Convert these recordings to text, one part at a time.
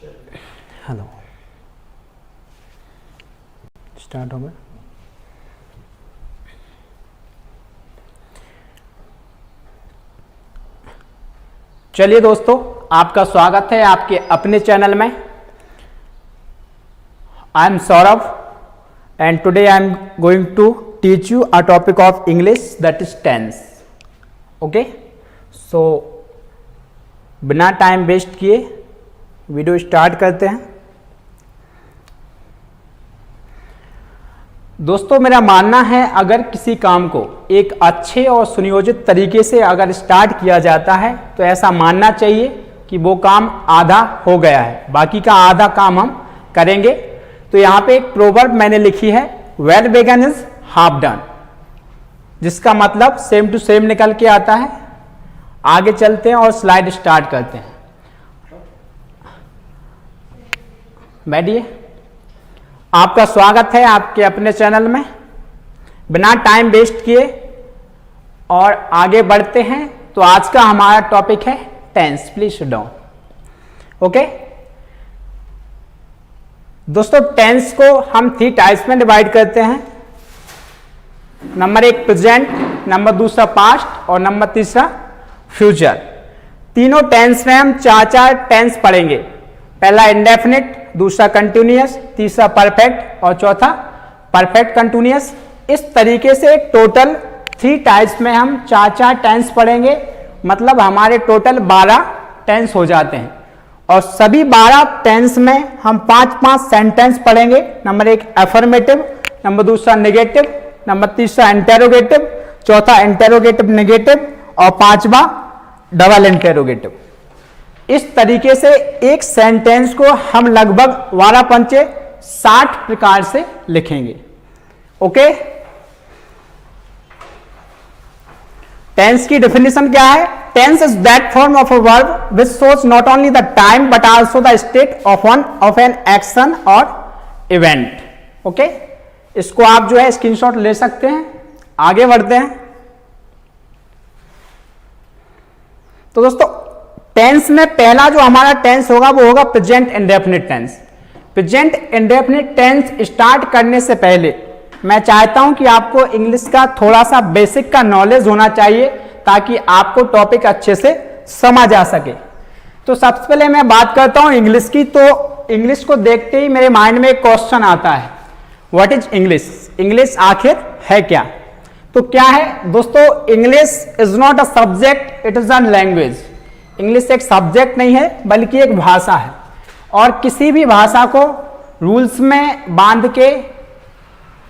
Hello, start हो गया। चलिए दोस्तों, आपका स्वागत है आपके अपने चैनल में। I am Saurabh and today I am going to teach you a topic of English that is tense. Okay, so बिना टाइम वेस्ट किए वीडियो स्टार्ट करते हैं। दोस्तों, मेरा मानना है अगर किसी काम को एक अच्छे और सुनियोजित तरीके से अगर स्टार्ट किया जाता है तो ऐसा मानना चाहिए कि वो काम आधा हो गया है, बाकी का आधा काम हम करेंगे। तो यहाँ पे एक प्रोवर्ब मैंने लिखी है, well begun is half done, जिसका मतलब सेम टू सेम निकल के आता है। आगे चलते हैं और स्लाइड स्टार्ट करते हैं। बैठिए, आपका स्वागत है आपके अपने चैनल में। बिना टाइम वेस्ट किए और आगे बढ़ते हैं। तो आज का हमारा टॉपिक है tense. Please sit down. Okay दोस्तों, टेंस को हम 3 टाइप्स में डिवाइड करते हैं। नंबर 1 प्रेजेंट, नंबर 2 पास्ट और नंबर 3 फ्यूचर। तीनों टेंस में हम 4 टेंस पढ़ेंगे। पहला इंडेफिनिट, दूसरा कंटिन्यूअस, तीसरा परफेक्ट और चौथा परफेक्ट कंटिन्यूअस। इस तरीके से टोटल 3 टाइप्स में हम 4 टेंस पढ़ेंगे। मतलब हमारे टोटल 12 टेंस हो जाते हैं और सभी 12 टेंस में हम 5 सेंटेंस पढ़ेंगे। Number 1 affirmative, number 2 negative, number 3 interrogative, चौथा इंटेरोगेटिव नेगेटिव और 5वां डबल इंटेरोगेटिव। इस तरीके से एक सेंटेंस को हम लगभग 12 पंचे 60 प्रकार से लिखेंगे। ओके, टेंस की डेफिनेशन क्या है? Tense is that form of a verb which shows not only the time but also the state of an action और इवेंट। ओके, इसको आप जो है स्क्रीनशॉट ले सकते हैं। आगे बढ़ते हैं। तो दोस्तों, टेंस में पहला जो हमारा टेंस होगा वो होगा present indefinite tense. Present indefinite tense start करने से पहले मैं चाहता हूं कि आपको इंग्लिश का थोड़ा सा बेसिक का नॉलेज होना चाहिए ताकि आपको टॉपिक अच्छे से समझ आ सके। तो सबसे पहले मैं बात करता हूं इंग्लिश की। तो इंग्लिश को देखते ही मेरे माइंड में एक क्वेश्चन आता है, व्हाट इज इंग्लिश? इंग्लिश आखिर है क्या? तो क्या है दोस्तों, English is not a subject, it is a language. English एक सब्जेक्ट नहीं है बल्कि एक भाषा है और किसी भी भाषा को रूल्स में बांध के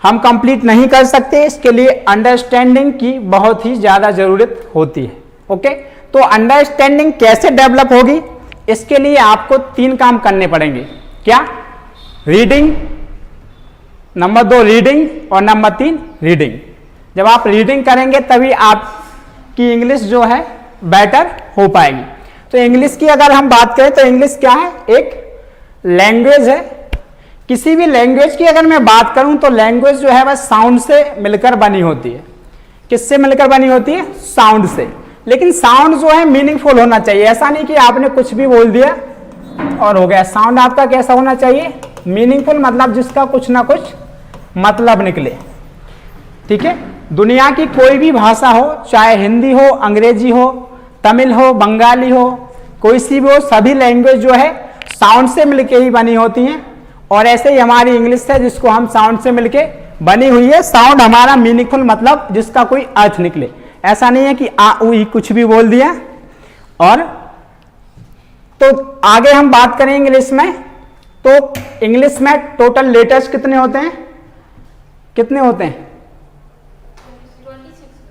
हम कंप्लीट नहीं कर सकते। इसके लिए अंडरस्टैंडिंग की बहुत ही ज्यादा जरूरत होती है। ओके, तो अंडरस्टैंडिंग कैसे डेवलप होगी? इसके लिए आपको 3 काम करने पड़ेंगे। क्या? रीडिंग, नंबर 2 रीडिंग और नंबर 3 रीडिंग। जब आप रीडिंग करेंगे तभी आपकी इंग्लिश जो है बेटर हो पाएगी। तो इंग्लिश की अगर हम बात करें तो इंग्लिश क्या है? एक लैंग्वेज है। किसी भी लैंग्वेज की अगर मैं बात करूं तो लैंग्वेज जो है वह साउंड से मिलकर बनी होती है। किससे मिलकर बनी होती है? साउंड से। लेकिन साउंड जो है मीनिंगफुल होना चाहिए। ऐसा नहीं कि आपने कुछ भी बोल दिया और हो गया। साउंड आपका कैसा होना चाहिए? मीनिंगफुल, मतलब जिसका कुछ ना कुछ मतलब निकले। ठीक है, दुनिया की कोई भी भाषा हो, चाहे हिंदी हो, अंग्रेजी हो, तमिल हो, बंगाली हो, कोई सी भी हो, सभी लैंग्वेज जो है साउंड से मिलके ही बनी होती हैं। और ऐसे ही हमारी इंग्लिश है जिसको हम साउंड से मिलके बनी हुई है। साउंड हमारा मीनिंगफुल, मतलब जिसका कोई अर्थ निकले। ऐसा नहीं है कि आ ऊ ई कुछ भी बोल दिया। और तो आगे हम बात करें इंग्लिश में। तो इंग्लिश में टोटल लेटर्स कितने होते हैं? कितने होते हैं?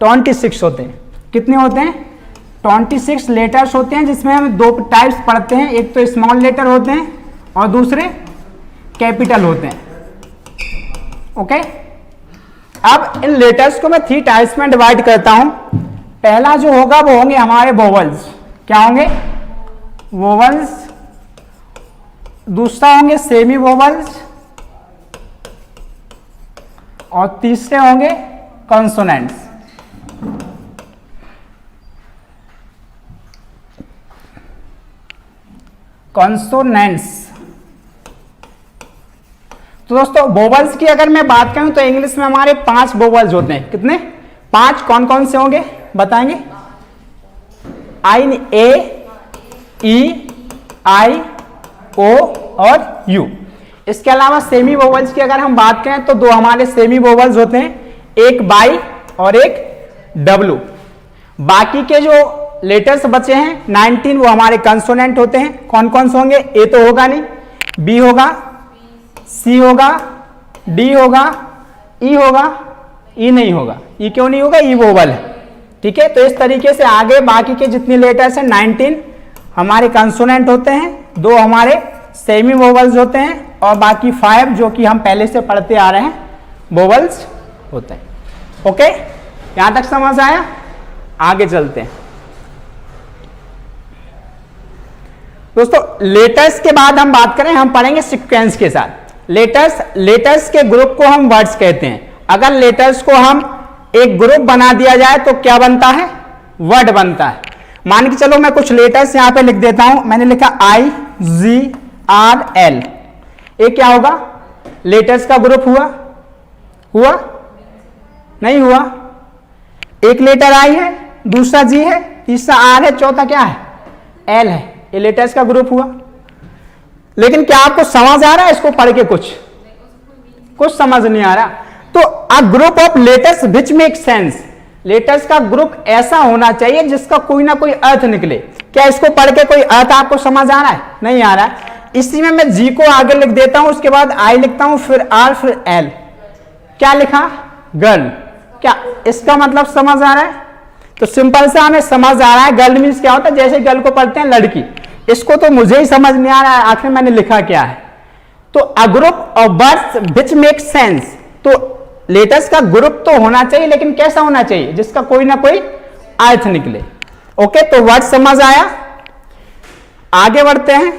26 होते हैं। कितने होते हैं? 26 लेटर्स होते हैं, जिसमें हम 2 टाइप्स पढ़ते हैं। एक तो स्मॉल लेटर होते हैं और दूसरे कैपिटल होते हैं। ओके, अब इन लेटर्स को मैं 3 टाइप्स में डिवाइड करता हूं। पहला जो होगा वो होंगे हमारे वोवल्स। क्या होंगे? वोवल्स। दूसरा होंगे सेमी वोवल्स और तीसरे होंगे कॉन्सोनेंट्स। कॉन्सोनेंट्स तो दोस्तों वोवल्स की अगर मैं बात करूं तो इंग्लिश में हमारे 5 वोवल्स होते हैं। कितने? 5। कौन कौन से होंगे बताएंगे? आई, ए, ई, आई, ओ और यू। इसके अलावा सेमी वोवल्स की अगर हम बात करें तो 2 हमारे सेमी वोवल्स होते हैं, एक बाई और एक डब्लू। बाकी के जो लेटर्स बचे हैं 19 वो हमारे कंसोनेंट होते हैं। कौन कौन से होंगे? ए तो होगा नहीं, बी होगा, सी होगा, डी होगा, ई होगा, ई नहीं होगा। ई क्यों नहीं होगा? ई वोवल है। ठीक है, तो इस तरीके से आगे बाकी के जितनी लेटर्स हैं 19 हमारे कंसोनेंट होते हैं, 2 हमारे सेमी वोवल्स होते हैं और बाकी 5 जो कि हम पहले से पढ़ते आ रहे हैं वोवल्स होते हैं। ओके, यहां तक समझ आया? आगे चलते हैं दोस्तों। लेटर्स के बाद हम बात करें, हम पढ़ेंगे सीक्वेंस के साथ। लेटर्स के ग्रुप को हम वर्ड्स कहते हैं। अगर लेटर्स को हम एक ग्रुप बना दिया जाए तो क्या बनता है? वर्ड बनता है। मान के चलो मैं कुछ लेटर्स यहां पे लिख देता हूं। मैंने लिखा आई, जी, आर, एल। ये क्या होगा? लेटर्स का ग्रुप हुआ? हुआ? नहीं हुआ। एक लेटर आई है, दूसरा जी है, तीसरा आर है, चौथा क्या है? एल है। ये लेटर्स का ग्रुप हुआ। लेकिन क्या आपको समझ आ रहा है इसको पढ़ के? कुछ समझ नहीं आ रहा। तो a group of letters which make sense. Letters का ग्रुप ऐसा होना चाहिए जिसका कोई ना कोई अर्थ निकले। क्या इसको पढ़ के कोई अर्थ आपको समझ आ रहा है? नहीं आ रहा है। इसी में मैं जी को आगे लिख देता हूं, उसके बाद आई लिखता हूं, फिर आर, फिर एल। क्या लिखा? गर्ल। क्या इसका मतलब समझ आ रहा है? तो सिंपल सा हमें समझ आ रहा है। गर्ल मीन्स क्या होता है? जैसे गर्ल को पढ़ते हैं लड़की। इसको तो मुझे ही समझ नहीं आ रहा है आखिर मैंने लिखा क्या है। तो a group of words which make sense. तो लेटर्स का ग्रुप तो होना चाहिए, लेकिन कैसा होना चाहिए? जिसका कोई ना कोई अर्थ निकले। ओके, तो वर्ड समझ आया। आगे बढ़ते हैं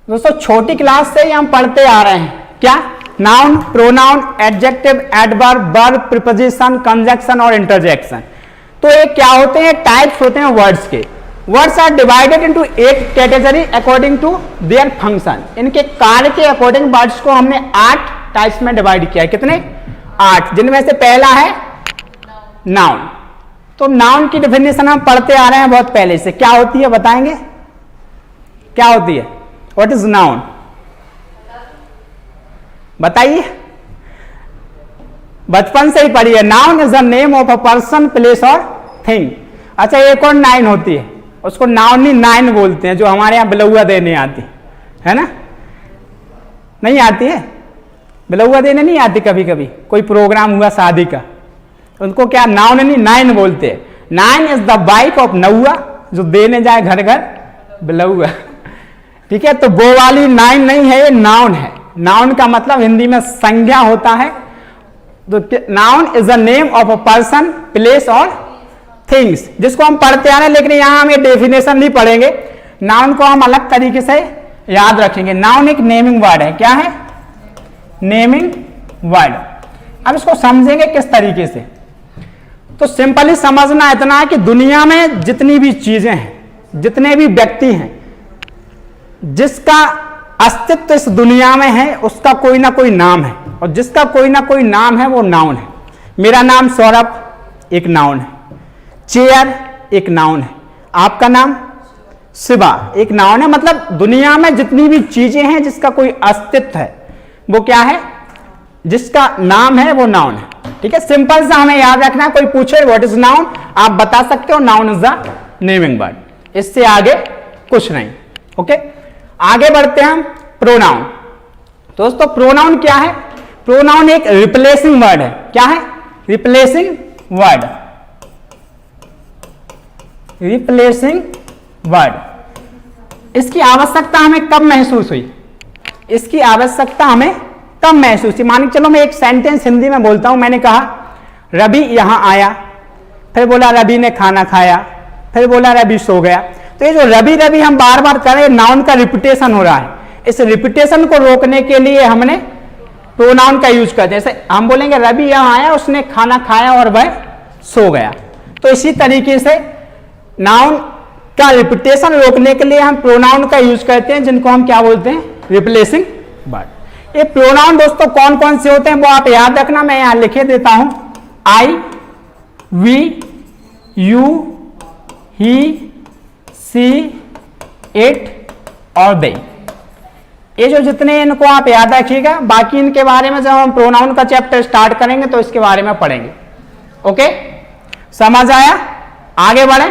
दोस्तों। छोटी क्लास से ही हम पढ़ते आ रहे हैं क्या? Noun, pronoun, adjective, adverb, verb, preposition, conjunction और इंटरजेक्शन। तो ये क्या होते हैं? टाइप्स होते हैं वर्ड्स के। Words are divided into 8 category according to their function. इनके कार्य के अकॉर्डिंग वर्ड्स को हमने 8 टाइप्स में डिवाइड किया है। कितने? 8, जिनमें से पहला है नाउन। तो नाउन की डेफिनेशन हम पढ़ते आ रहे हैं बहुत पहले से। क्या होती है बताएंगे? क्या होती है? What is noun? बताइए, बचपन से ही पढ़ी है। Noun is the name of a person, place और थिंग। अच्छा, एक और 9 होती है, उसको नाउन नहीं 9 बोलते हैं, जो हमारे यहाँ बिलौआ देने आती है ना? नहीं आती है? बिलौआ देने नहीं आती? कभी कभी कोई प्रोग्राम हुआ शादी का, उनको क्या नाउन नहीं 9 बोलते हैं। 9 इज द वाइफ ऑफ नौआ, जो देने जाए घर घर बिलौआ। ठीक है, तो वो वाली 9 नहीं है, ये नाउन है। नाउन का मतलब हिंदी में संज्ञा होता है। तो noun is the name of a person, place और थिंग्स, जिसको हम पढ़ते आ रहे हैं, लेकिन यहां हम ये डेफिनेशन नहीं पढ़ेंगे। नाउन को हम अलग तरीके से याद रखेंगे। नाउन एक नेमिंग वर्ड है। क्या है? Naming word. अब इसको समझेंगे किस तरीके से। तो सिंपली समझना इतना है कि दुनिया में जितनी भी चीजें हैं, जितने भी व्यक्ति हैं, जिसका अस्तित्व इस दुनिया में है, उसका कोई ना कोई नाम है, और जिसका कोई ना कोई नाम है वो नाउन है। मेरा नाम सौरभ, एक नाउन है। चेयर एक नाउन है। आपका नाम शिवा, एक नाउन है। मतलब दुनिया में जितनी भी चीजें हैं जिसका कोई अस्तित्व है, वो क्या है? जिसका नाम है वो नाउन है। ठीक है, सिंपल सा हमें याद रखना है। कोई पूछे व्हाट इज नाउन, आप बता सकते हो noun is the naming word. इससे आगे कुछ नहीं। ओके, आगे बढ़ते हैं हम। प्रोनाउन। दोस्तों प्रोनाउन क्या है? प्रोनाउन एक रिप्लेसिंग वर्ड है। क्या है? Replacing word. Replacing word. इसकी आवश्यकता हमें कब महसूस हुई? इसकी आवश्यकता हमें कब महसूस हुई? मान के चलो मैं एक सेंटेंस हिंदी में बोलता हूं। मैंने कहा रवि यहां आया, फिर बोला रवि ने खाना खाया, फिर बोला रवि सो गया। तो ये जो रवि रवि हम बार बार करें, नाउन का रिपीटेशन हो रहा है। इस रिपीटेशन को रोकने के लिए हमने प्रोनाउन का यूज करते हैं। जैसे हम बोलेंगे रवि यहां आया, उसने खाना खाया और वह सो गया। तो इसी तरीके से नाउन क्या रिपीटेशन रोकने के लिए हम प्रोनाउन का यूज करते हैं, जिनको हम क्या बोलते हैं, रिप्लेसिंग वर्ड। ये प्रोनाउन दोस्तों कौन कौन से होते हैं वो आप याद रखना, मैं यहां लिखे देता हूं। I, we, you, he, she, it और दे। ये जो जितने इनको आप याद रखिएगा, बाकी इनके बारे में जब हम प्रोनाउन का चैप्टर स्टार्ट करेंगे तो इसके बारे में पढ़ेंगे। ओके, समझ आया? आगे बढ़े।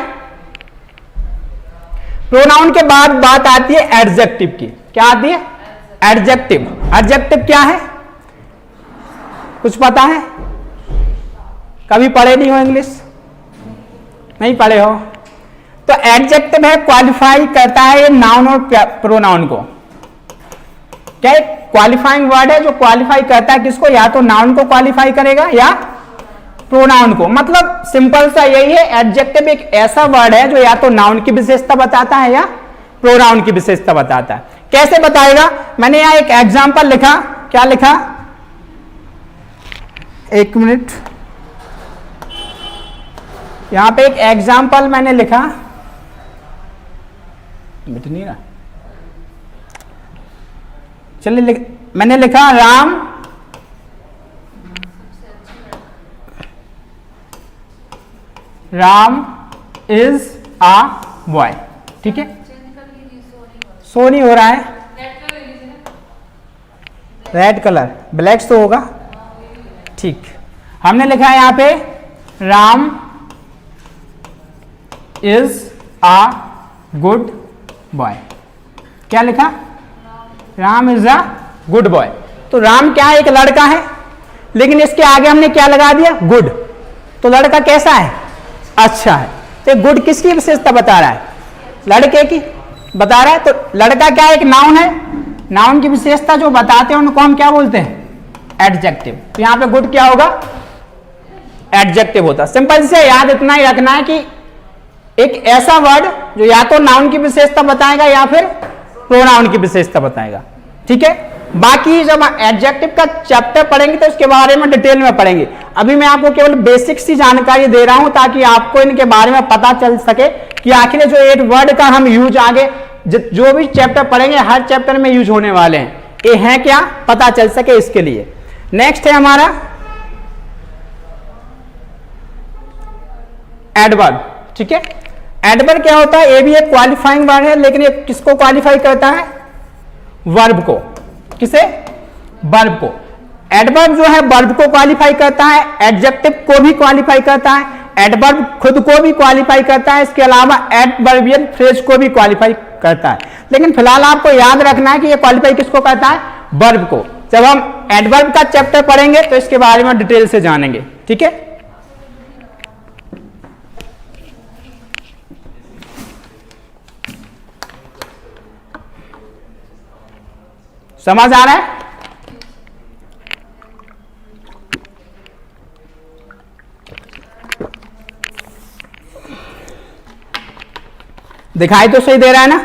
प्रोनाउन के बाद बात आती है एडजेक्टिव की। क्या आती है? एडजेक्टिव। एडजेक्टिव क्या है, कुछ पता है? कभी पढ़े नहीं हो इंग्लिश? नहीं पढ़े हो तो एडजेक्टिव है क्वालिफाई करता है ये नाउन और प्रोनाउन को। क्या एक क्वालिफाइंग वर्ड है जो क्वालिफाई करता है किसको, या तो नाउन को क्वालिफाई करेगा या प्रोनाउन को। मतलब सिंपल सा यही है, एडजेक्टिव एक ऐसा वर्ड है जो या तो नाउन की विशेषता बताता है या प्रोनाउन की विशेषता बताता है। कैसे बताएगा? मैंने यहां एक एग्जांपल लिखा। क्या लिखा? एक मिनट, यहां पे एक एग्जांपल मैंने लिखा, मिट नहीं रहा, चलिए मैंने लिखा राम इज आ बॉय। ठीक है, सो नहीं हो रहा है, रेड कलर, ब्लैक तो होगा। ठीक, हमने लिखा है यहां पे Ram is a good boy. क्या लिखा? Ram is a good boy. तो राम क्या है? एक लड़का है, लेकिन इसके आगे हमने क्या लगा दिया? गुड। तो लड़का कैसा है? अच्छा है। तो गुड किसकी विशेषता बता रहा है? लड़के की बता रहा है। तो लड़का क्या है? एक नाउन है। नाउन की विशेषता जो बताते हैं उनको हम क्या बोलते हैं? एडजेक्टिव। तो यहां पे गुड क्या होगा? एडजेक्टिव होता। सिंपल से याद इतना ही रखना है कि एक ऐसा वर्ड जो या तो नाउन की विशेषता बताएगा या फिर प्रोनाउन की विशेषता बताएगा। ठीक है, बाकी जब एडजेक्टिव का चैप्टर पढ़ेंगे तो इसके बारे में डिटेल में पढ़ेंगे। अभी मैं आपको केवल बेसिक सी जानकारी दे रहा हूं ताकि आपको इनके बारे में पता चल सके कि आखिर जो 8 वर्ड का हम यूज आगे जो भी चैप्टर पढ़ेंगे हर चैप्टर में यूज होने वाले हैं, ये है क्या पता चल सके इसके लिए। नेक्स्ट है हमारा एडवर्ब। ठीक है, एडवर्ब क्या होता है? ये भी एक क्वालिफाइंग वर्ड है, लेकिन ये किसको क्वालिफाई करता है? वर्ब को। किसे? वर्ब को। एडवर्ब जो है वर्ब को क्वालिफाई करता है, एडजेक्टिव को भी क्वालिफाई करता है, एडवर्ब खुद को भी क्वालिफाई करता है, इसके अलावा एडवर्बियल फ्रेज को भी क्वालिफाई करता है। लेकिन फिलहाल आपको याद रखना है कि ये क्वालिफाई किसको करता है? वर्ब को। जब हम एडवर्ब का चैप्टर पढ़ेंगे तो इसके बारे में डिटेल से जानेंगे। ठीक है, समझ आ रहा है? दिखाई तो सही दे रहा है ना?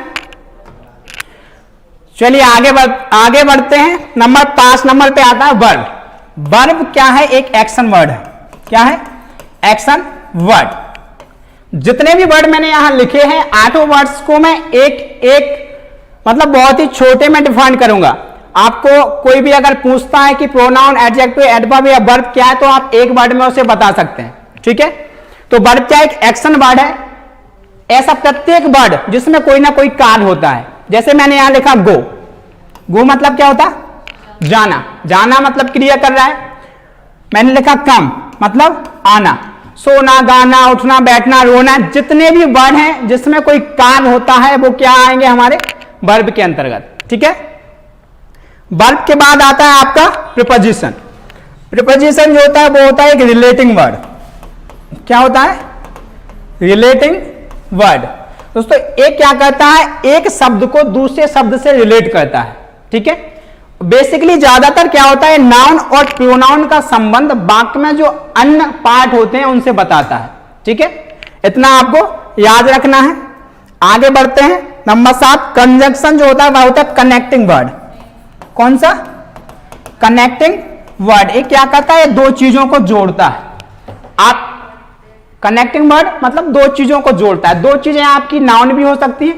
चलिए आगे बढ़ते हैं। नंबर 5 नंबर पे आता है वर्ब। वर्ब क्या है? एक एक्शन वर्ड है। क्या है? Action word. जितने भी वर्ड मैंने यहां लिखे हैं 8 वर्ड्स को मैं एक मतलब बहुत ही छोटे में डिफाइन करूंगा। आपको कोई भी अगर पूछता है कि प्रोनाउन, एडजेक्टिव, एडवर्ब या वर्ब क्या है तो आप एक वर्ड में उसे बता सकते हैं। ठीक है, तो वर्ब क्या? एक एक्शन वर्ड है। ऐसा प्रत्येक वर्ड जिसमें कोई ना कोई कार्य होता है। जैसे मैंने यहां लिखा गो। गो मतलब क्या होता है? जाना। जाना मतलब क्रिया कर रहा है। मैंने लिखा कम मतलब आना। सोना, गाना, उठना, बैठना, रोना, जितने भी वर्ड हैं जिसमें कोई कार्य होता है वो क्या आएंगे? हमारे वर्ब के अंतर्गत। ठीक है, वर्ब के बाद आता है आपका प्रीपोजिशन। प्रीपोजिशन जो होता है वो होता है एक रिलेटिंग वर्ड। क्या होता है? Relating word. दोस्तों एक क्या करता है? एक शब्द को दूसरे शब्द से रिलेट करता है। ठीक है, बेसिकली ज्यादातर क्या होता है? नाउन और प्रोनाउन का संबंध वाक्य में जो अन्य पार्ट होते हैं उनसे बताता है। ठीक है, इतना आपको याद रखना है। आगे बढ़ते हैं। नंबर 7 कंजंक्शन जो होता है वह होता है कनेक्टिंग वर्ड। कौन सा? Connecting word. ये क्या करता है? दो चीजों को जोड़ता है। आप कनेक्टिंग वर्ड मतलब दो चीजों को जोड़ता है। दो चीजें आपकी नाउन भी हो सकती हैं,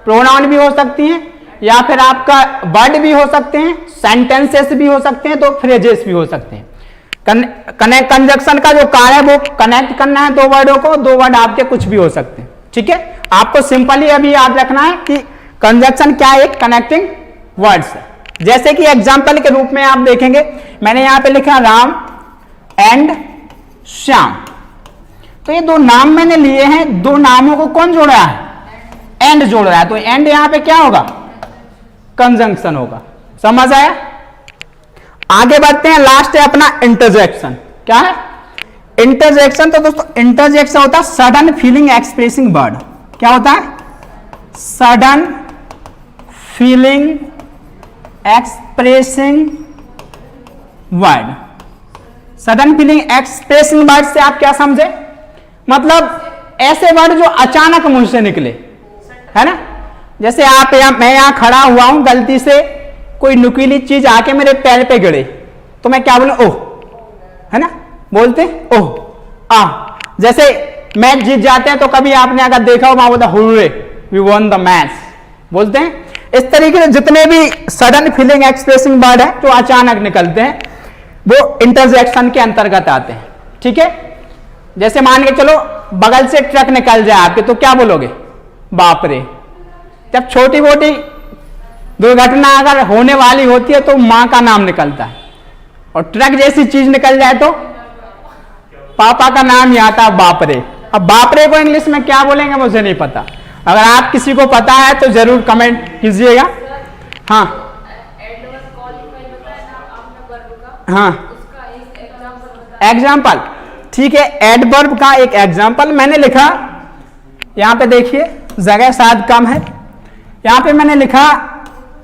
प्रोनाउन भी हो सकती हैं, या फिर आपका वर्ड भी हो सकते हैं, सेंटेंसेस भी हो सकते हैं, तो फ्रेजेस भी हो सकते हैं। कंजक्शन का जो कार्य है वो कनेक्ट करना है दो वर्डों को, दो वर्ड आपके कुछ भी हो सकते हैं। ठीक है, आपको सिंपली अभी याद रखना है कि कंजक्शन क्या है, कनेक्टिंग वर्ड्स। जैसे कि एग्जाम्पल के रूप में आप देखेंगे, मैंने यहां पे लिखा राम एंड श्याम, तो ये दो नाम मैंने लिए हैं, दो नामों को कौन जोड़ रहा है, एंड जोड़ रहा है, तो एंड यहां पे क्या होगा, कंजंक्शन होगा। समझ आया? आगे बढ़ते हैं, लास्ट है अपना इंटरजेक्शन। क्या है इंटरजेक्शन? तो दोस्तों इंटरजेक्शन होता है सडन फीलिंग एक्सप्रेसिंग वर्ड। क्या होता है? Sudden feeling expressing word. Sudden feeling expressing word से आप क्या समझे? मतलब ऐसे वर्ड जो अचानक मुंह से निकले, है ना। जैसे आप मैं यहां खड़ा हुआ हूं, गलती से कोई नुकीली चीज आके मेरे पैर पे गिरे, तो मैं क्या बोलूं, ओह, है ना, बोलते ओह आ। जैसे मैच जीत जाते हैं तो कभी आपने अगर देखा हो, वहां बोलता hurray we won the match, बोलते हैं। इस तरीके से जितने भी सडन फीलिंग एक्सप्रेसिंग वर्ड है जो अचानक निकलते हैं वो इंटरजेक्शन के अंतर्गत आते हैं। ठीक है, जैसे मान के चलो बगल से ट्रक निकल जाए आपके, तो क्या बोलोगे, बाप रे। जब छोटी मोटी दुर्घटना अगर होने वाली होती है तो मां का नाम निकलता है, और ट्रक जैसी चीज निकल जाए तो पापा का नाम ही आता है, बाप रे। अब बाप रे को इंग्लिश में क्या बोलेंगे मुझे नहीं पता, अगर आप किसी को पता है तो जरूर कमेंट कीजिएगा। हाँ हाँ, एग्जाम्पल, ठीक है, एडवर्ब का एक एग्जाम्पल मैंने लिखा, यहां पे देखिए जगह शायद कम है, यहां पे मैंने लिखा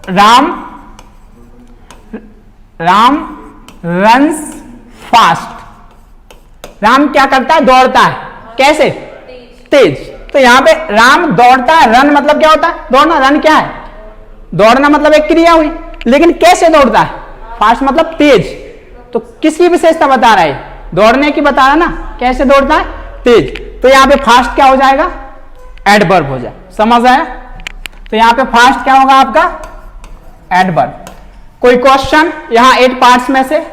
राम रन्स फास्ट। राम क्या करता है, दौड़ता है, कैसे, तेज। तो यहां पे राम दौड़ता है, रन मतलब क्या होता है, दौड़ना, रन क्या है, दौड़ना मतलब एक क्रिया हुई, लेकिन कैसे दौड़ता है, फास्ट मतलब तेज। तो किसकी विशेषता बता रहा है, दौड़ने की बता रहा है ना, कैसे दौड़ता है, तेज। तो यहां पे फास्ट क्या हो जाएगा, एडवर्ब हो जाए। समझ आया? तो यहां पे फास्ट क्या होगा आपका, एडवर्ब। कोई क्वेश्चन यहां 8 पार्ट्स में से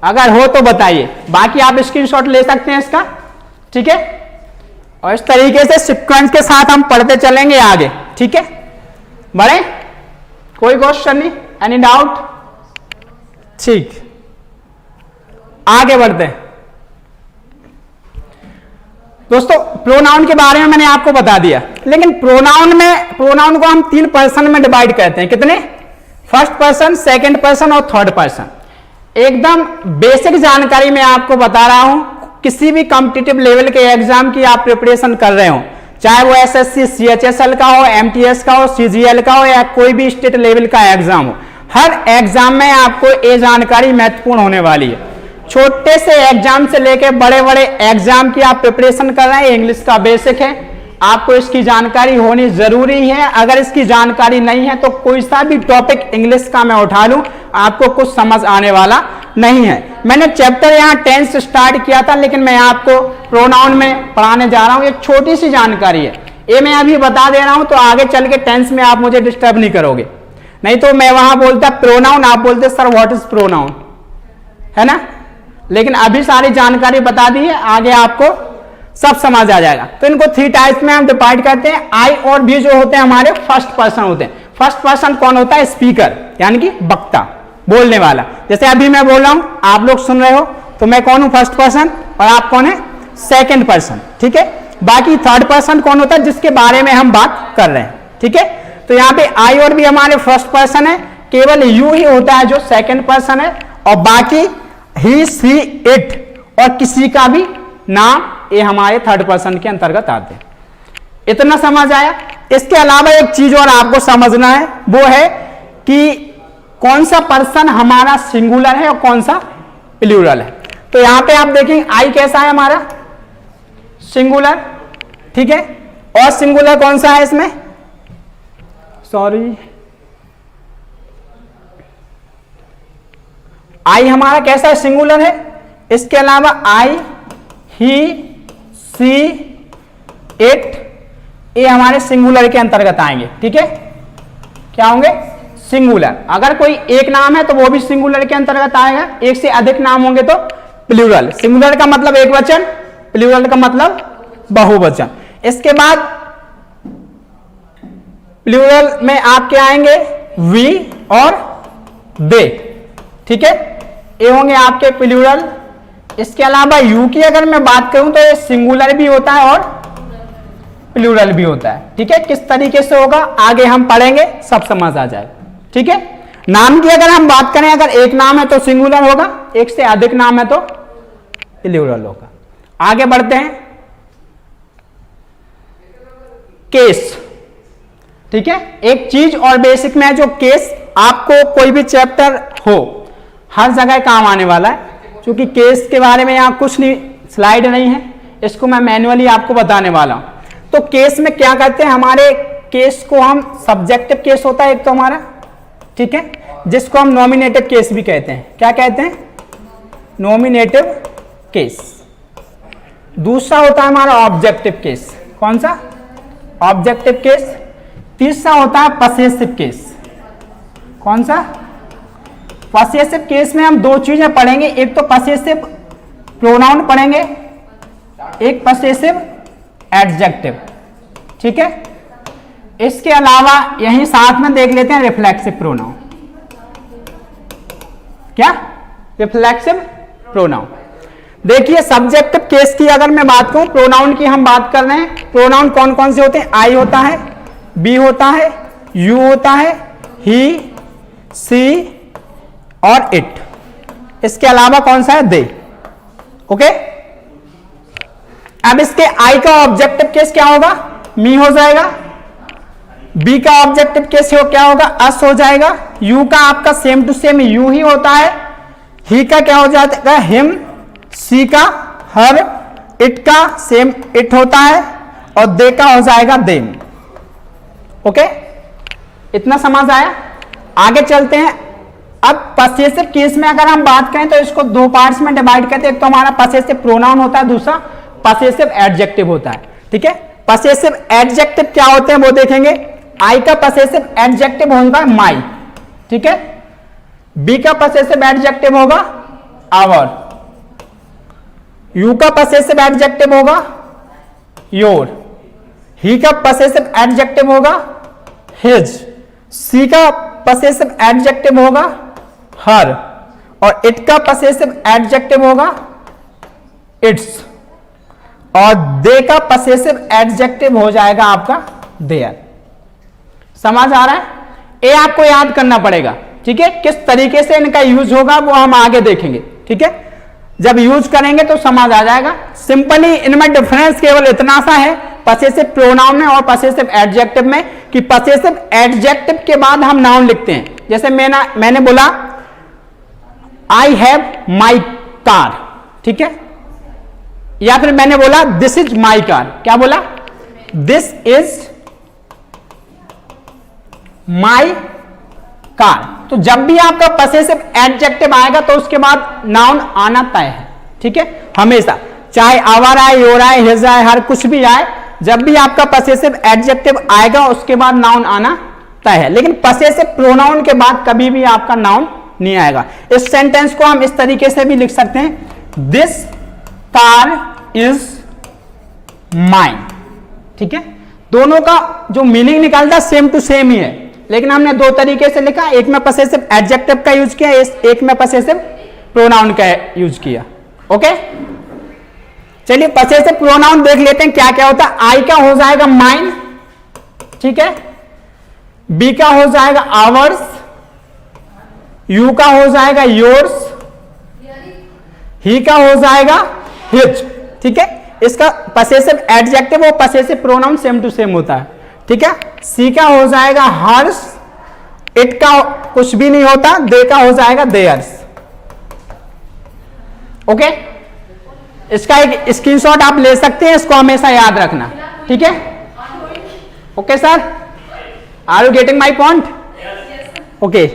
अगर हो तो बताइए, बाकी आप स्क्रीनशॉट ले सकते हैं इसका। ठीक है, और इस तरीके से सीक्वेंस के साथ हम पढ़ते चलेंगे आगे। ठीक है, बढ़े, कोई क्वेश्चन नहीं, एनी डाउट? ठीक, आगे बढ़ते हैं दोस्तों। प्रोनाउन के बारे में मैंने आपको बता दिया, लेकिन प्रोनाउन को हम 3 पर्सन में डिवाइड करते हैं। कितने? फर्स्ट पर्सन, सेकंड पर्सन और थर्ड पर्सन। एकदम बेसिक जानकारी मैं आपको बता रहा हूं, किसी भी कॉम्पिटिटिव लेवल के एग्जाम की आप प्रिपरेशन कर रहे हो, चाहे वो एसएससी सीएचएसएल का हो, एमटीएस का हो, सीजीएल का हो, या कोई भी स्टेट लेवल का एग्जाम हो, हर एग्जाम में आपको ये जानकारी महत्वपूर्ण होने वाली है। छोटे से एग्जाम से लेकर बड़े बड़े एग्जाम की आप प्रिपरेशन कर रहे हैं, इंग्लिश का बेसिक है, आपको इसकी जानकारी होनी जरूरी है। अगर इसकी जानकारी नहीं है तो कोई सा भी टॉपिक इंग्लिश का मैं उठा लूं, आपको कुछ समझ आने वाला नहीं है। मैंने चैप्टर यहाँ टेंस स्टार्ट किया था, लेकिन मैं आपको प्रोनाउन में पढ़ाने जा रहा हूं। ये छोटी सी जानकारी है, ये मैं अभी बता दे रहा हूं, तो आगे चल के टेंस में आप मुझे डिस्टर्ब नहीं करोगे। नहीं तो मैं वहां बोलता प्रोनाउन, आप बोलते सर व्हाट इज प्रोनाउन, है ना। लेकिन अभी सारी जानकारी बता दी है, आगे आपको सब समझ आ जाएगा। तो इनको 3 टाइप्स में हम डिवाइड करते हैं। आई और बी जो होते हैं हमारे फर्स्ट पर्सन होते हैं। फर्स्ट पर्सन कौन होता है, स्पीकर, यानी कि वक्ता, बोलने वाला। जैसे अभी मैं बोल रहा हूं, आप लोग सुन रहे हो, तो मैं कौन हूं, फर्स्ट पर्सन, और आप कौन है, सेकंड पर्सन। ठीक है, बाकी थर्ड पर्सन कौन होता है, जिसके बारे में हम बात कर रहे हैं। ठीक है, तो यहाँ पे आई और बी हमारे फर्स्ट पर्सन है, केवल यू ही होता है जो सेकंड पर्सन है, और बाकी ही सी इट और किसी का भी नाम, ये हमारे थर्ड पर्सन के अंतर्गत आते हैं। इतना समझ आया? इसके अलावा एक चीज और आपको समझना है, वो है कि कौन सा पर्सन हमारा सिंगुलर है और कौन सा प्लूरल है। तो यहां पे आप देखेंगे आई कैसा है, हमारा सिंगुलर। ठीक है, और सिंगुलर कौन सा है इसमें, सॉरी, आई हमारा कैसा है, सिंगुलर है। इसके अलावा आई, ही, सी, इट, ये हमारे सिंगुलर के अंतर्गत आएंगे। ठीक है, क्या होंगे? सिंगुलर। अगर कोई एक नाम है तो वो भी सिंगुलर के अंतर्गत आएगा, एक से अधिक नाम होंगे तो प्लूरल। सिंगुलर का मतलब एक वचन, प्लूरल का मतलब बहुवचन। इसके बाद प्लूरल में आपके आएंगे वी और दे। ठीक है, ये होंगे आपके प्लूरल। इसके अलावा यू की अगर मैं बात करूं तो ये सिंगुलर भी होता है और प्लूरल भी होता है। ठीक है, किस तरीके से होगा आगे हम पढ़ेंगे, सब समझ आ जाएगा। ठीक है, नाम की अगर हम बात करें, अगर एक नाम है तो सिंगुलर होगा, एक से अधिक नाम है तो प्लूरल होगा। आगे बढ़ते हैं, केस। ठीक है, एक चीज और बेसिक में है जो केस आपको कोई भी चैप्टर हो हर जगह काम आने वाला है। क्योंकि केस के बारे में यहां कुछ नहीं, स्लाइड नहीं है, इसको मैं मैन्युअली आपको बताने वाला हूं। तो केस में क्या करते हैं, हमारे केस को हम सब्जेक्टिव केस होता है एक तो हमारा, ठीक है, जिसको हम नॉमिनेटिव केस भी कहते हैं। क्या कहते हैं? Nominative case. दूसरा होता है हमारा ऑब्जेक्टिव केस। कौन सा? Objective case. तीसरा होता है पसेसिव केस। कौन सा? पसेसिव केस में हम दो चीजें पढ़ेंगे, एक तो पसेसिव प्रोनाउन पढ़ेंगे, एक पसेसिव एडजेक्टिव। ठीक है, इसके अलावा यहीं साथ में देख लेते हैं रिफ्लेक्सिव प्रोनाउन। क्या? Reflexive pronoun. देखिए सब्जेक्टिव केस की अगर मैं बात करूं, प्रोनाउन की हम बात कर रहे हैं। प्रोनाउन कौन कौन से होते हैं? आई होता है, बी होता है, यू होता है, ही, सी और इट। इसके अलावा कौन सा है? दे। ओके, अब इसके आई का ऑब्जेक्टिव केस क्या होगा? मी हो जाएगा। बी का ऑब्जेक्टिव केस क्या होगा? अस हो जाएगा। यू का आपका सेम टू सेम यू ही होता है। ही का क्या हो जाएगा? हिम। सी का हर। इट का सेम इट होता है और दे का हो जाएगा देम। ओके, इतना समझ आया? आगे चलते हैं। अब पसेसिव केस में अगर हम बात करें तो इसको दो पार्ट्स में डिवाइड करते हैं। एक तो हमारा पसेसिव प्रोनाउन होता है, दूसरा पसेसिव एडजेक्टिव होता है। ठीक है, पसेसिव एडजेक्टिव क्या होते हैं वो देखेंगे। आई का पसेसिव एडजेक्टिव होगा माई। ठीक है, बी का पसेसिव एडजेक्टिव होगा आवर। यू का पसेसिव एडजेक्टिव होगा योर। ही का पसेसिव एडजेक्टिव होगा हिज। सी का पसेसिव एडजेक्टिव होगा हर और इट का पसेसिव एडजेक्टिव होगा इट्स और दे का पसेसिव एडजेक्टिव हो जाएगा आपका देयर। समझ आ रहा है? ये आपको याद करना पड़ेगा। ठीक है, किस तरीके से इनका यूज होगा वो हम आगे देखेंगे। ठीक है, जब यूज करेंगे तो समझ आ जाएगा। सिंपली इनमें डिफरेंस केवल इतना सा है पसेसिव प्रोनाउन में और पसेसिव एडजेक्टिव में कि पसेसिव एडजेक्टिव के बाद हम नाउन लिखते हैं। जैसे मैंने बोला आई हैव माई कार। ठीक है, या फिर मैंने बोला दिस इज माई कार। क्या बोला? This is my car. तो जब भी आपका पसेसिव एडजेक्टिव आएगा तो उसके बाद नाउन आना तय है। ठीक है, हमेशा, चाहे आवर आए, योर आए, हिज आए, हर कुछ भी आए, जब भी आपका पसेसिव एडजेक्टिव आएगा उसके बाद नाउन आना तय है। लेकिन पसेसिव प्रोनाउन के बाद कभी भी आपका नाउन नहीं आएगा। इस सेंटेंस को हम इस तरीके से भी लिख सकते हैं, दिस कार इज माइन। ठीक है, दोनों का जो मीनिंग निकलता सेम टू सेम ही है, लेकिन हमने दो तरीके से लिखा, एक में पसेसिव एडजेक्टिव का यूज किया, एक में पसेसिव प्रोनाउन का यूज किया। ओके, चलिए पसेसिव प्रोनाउन देख लेते हैं क्या क्या होता है। आई का हो जाएगा माइन। ठीक है, बी का हो जाएगा आवर्स, यू का हो जाएगा योर्स, ही का हो जाएगा हिज। ठीक है, इसका पसेसिव एडजेक्टिव और possessive pronoun same to same होता है। ठीक है, सी का हो जाएगा हर्स, इट का कुछ भी नहीं होता, दे का हो जाएगा देयर्स। ओके, इसका एक स्क्रीनशॉट आप ले सकते हैं, इसको हमेशा याद रखना। ठीक है, okay sir, are you getting my point? Okay,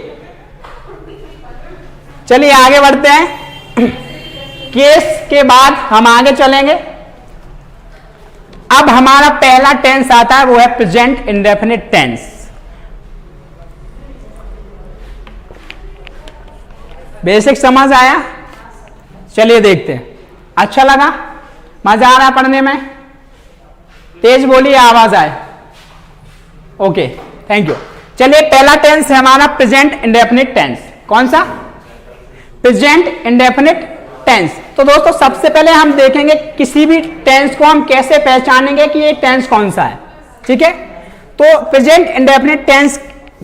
चलिए आगे बढ़ते हैं। केस के बाद हम आगे चलेंगे। अब हमारा पहला टेंस आता है, वो है प्रेजेंट इंडेफिनिट टेंस। बेसिक समझ आया? चलिए देखते हैं। अच्छा लगा? मजा आ रहा है पढ़ने में? तेज बोलिए, आवाज आए। Okay, thank you. चलिए, पहला टेंस है हमारा प्रेजेंट इंडेफिनिट टेंस। कौन सा? Present indefinite tense. तो दोस्तों सबसे पहले हम देखेंगे किसी भी टेंस को हम कैसे पहचानेंगे कि ये टेंस कौन सा है। ठीक है, तो प्रेजेंट इंडेफिनिट टेंस